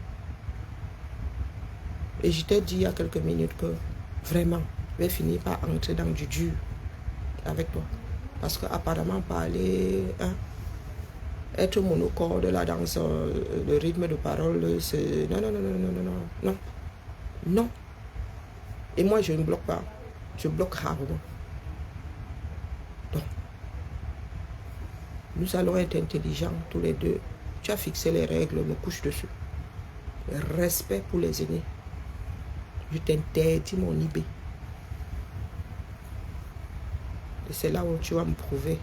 A: Et je t'ai dit il y a quelques minutes que vraiment, je vais finir par entrer dans du dur avec toi. Parce qu'apparemment, parler, être monocorde là dans le rythme de parole, c'est non, non, non, non, non, non, non, non, non. Et moi, je ne bloque pas. Je bloque rarement. Donc, nous allons être intelligents tous les deux. Tu as fixé les règles, me couche dessus. Respect pour les aînés. Je t'interdis mon IB. Et c'est là où tu vas me prouver.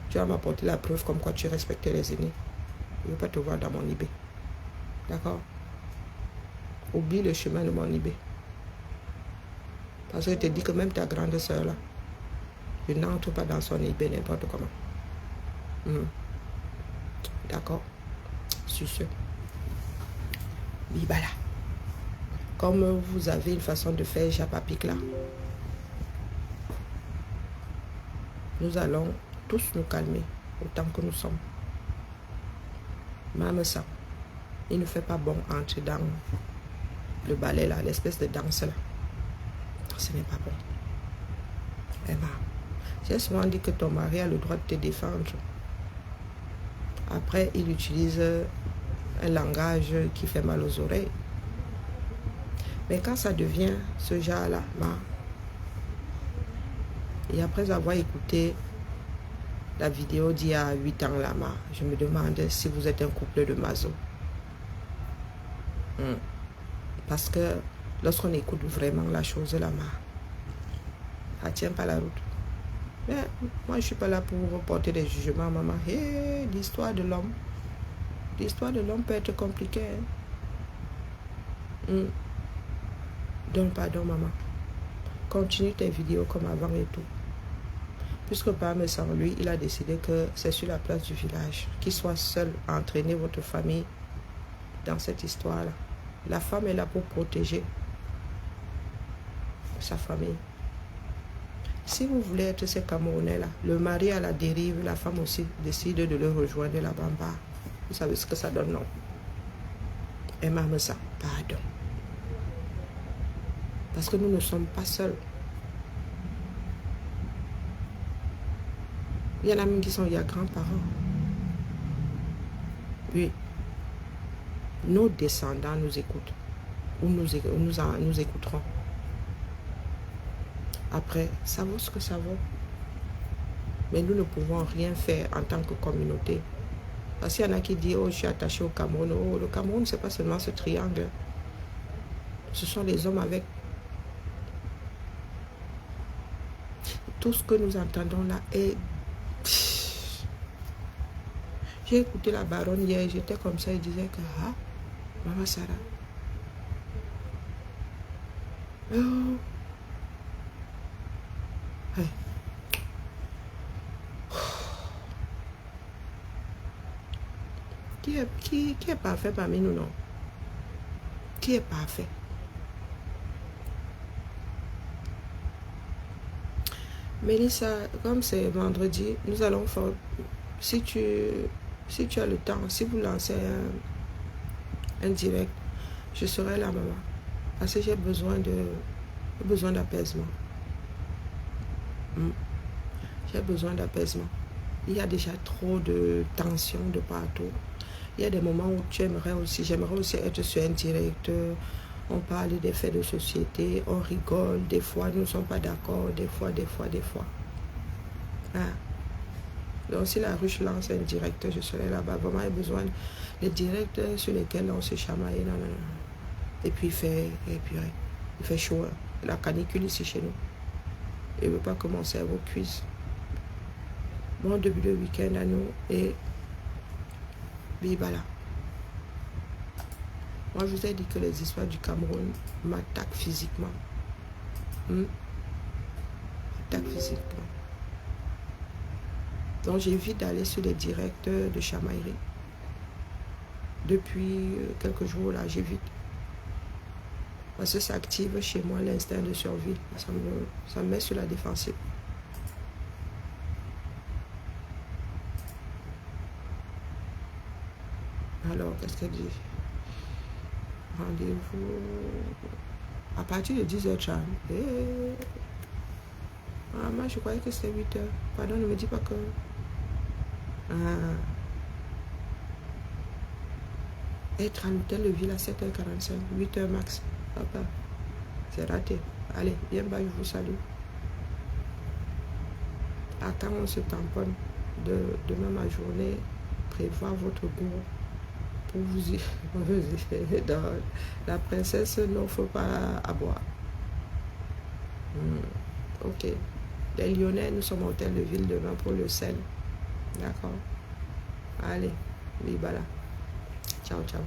A: Tu vas m'apporter la preuve comme quoi tu respectais les aînés. Je ne veux pas te voir dans mon IB. D'accord? Oublie le chemin de mon IB. Parce que je te dis que même ta grande soeur là, je n'entre pas dans son IB n'importe comment. D'accord? Sur ce. Bibala. Comme vous avez une façon de faire Japapic là, nous allons tous nous calmer autant que nous sommes. Même ça, il ne fait pas bon entrer dans le ballet là, l'espèce de danse là. Ce n'est pas bon. Emma, j'ai souvent dit que ton mari a le droit de te défendre. Après, il utilise un langage qui fait mal aux oreilles. Mais quand ça devient ce genre-là, et après avoir écouté la vidéo d'il y a 8 ans là, je me demande si vous êtes un couple de maso. Parce que lorsqu'on écoute vraiment la chose là, ça ne tient pas la route. Mais moi, je ne suis pas là pour porter des jugements, maman. L'histoire de l'homme. L'histoire de l'homme peut être compliquée. Donc, pardon, maman. Continue tes vidéos comme avant et tout. Puisque parmi sans lui, il a décidé que c'est sur la place du village. Qu'il soit seul à entraîner votre famille dans cette histoire-là. La femme est là pour protéger sa famille. Si vous voulez être ces Camerounais-là, le mari à la dérive, la femme aussi décide de le rejoindre la bamba. Vous savez ce que ça donne, non? Et même ça, pardon. Parce que nous ne sommes pas seuls. Il y en a même qui sont, il y a grands-parents. Oui. Nos descendants nous écoutent. Ou nous écouterons. Après, ça vaut ce que ça vaut. Mais nous ne pouvons rien faire en tant que communauté. Parce qu'il y en a qui disent, oh, je suis attaché au Cameroun. Oh, le Cameroun, ce n'est pas seulement ce triangle. Ce sont les hommes avec. Tout ce que nous entendons là est... J'ai écouté la baronne hier, j'étais comme ça, il disait que, ah, Maman Sarah. Oh. Ouais. Qui est parfait parmi nous, non? Qui est parfait? Mélissa, comme c'est vendredi, nous allons faire, si tu as le temps, si vous lancez un direct, je serai là, maman. Parce que j'ai besoin d'apaisement. J'ai besoin d'apaisement. Il y a déjà trop de tension de partout. Il y a des moments où j'aimerais aussi être sur un direct. On parle des faits de société, on rigole, des fois nous ne sommes pas d'accord, des fois. Ah. Donc si la ruche lance un direct, je serai là-bas. Vraiment, il y a besoin de directs sur lesquels on se chamaille. Non. Et puis il fait chaud. Hein. La canicule ici chez nous. Il ne veut pas que mon cerveau cuise. Bon début de week-end à nous et Bibala. Moi, je vous ai dit que les histoires du Cameroun m'attaquent physiquement. M'attaquent physiquement. Donc, j'évite d'aller sur les directs de chamaillerie. Depuis quelques jours, là, j'évite. Parce que ça active chez moi l'instinct de survie. Ça me met sur la défensive. Alors, qu'est-ce qu'elle dit? Rendez-vous à partir de 10h30. Ah, moi, je croyais que c'était 8h. Pardon, ne me dis pas que... Être à l'hôtel de ville à 7h45, 8h max. Papa, c'est raté. Allez, bien bas, je vous salue. À quand on se tamponne demain ma journée, prévoir votre cours pour vous y... Dans la princesse n'offre pas à boire. Ok. Les Lyonnais, nous sommes au hôtel de ville demain pour le sel. D'accord. Allez, Bibala. Ciao, ciao.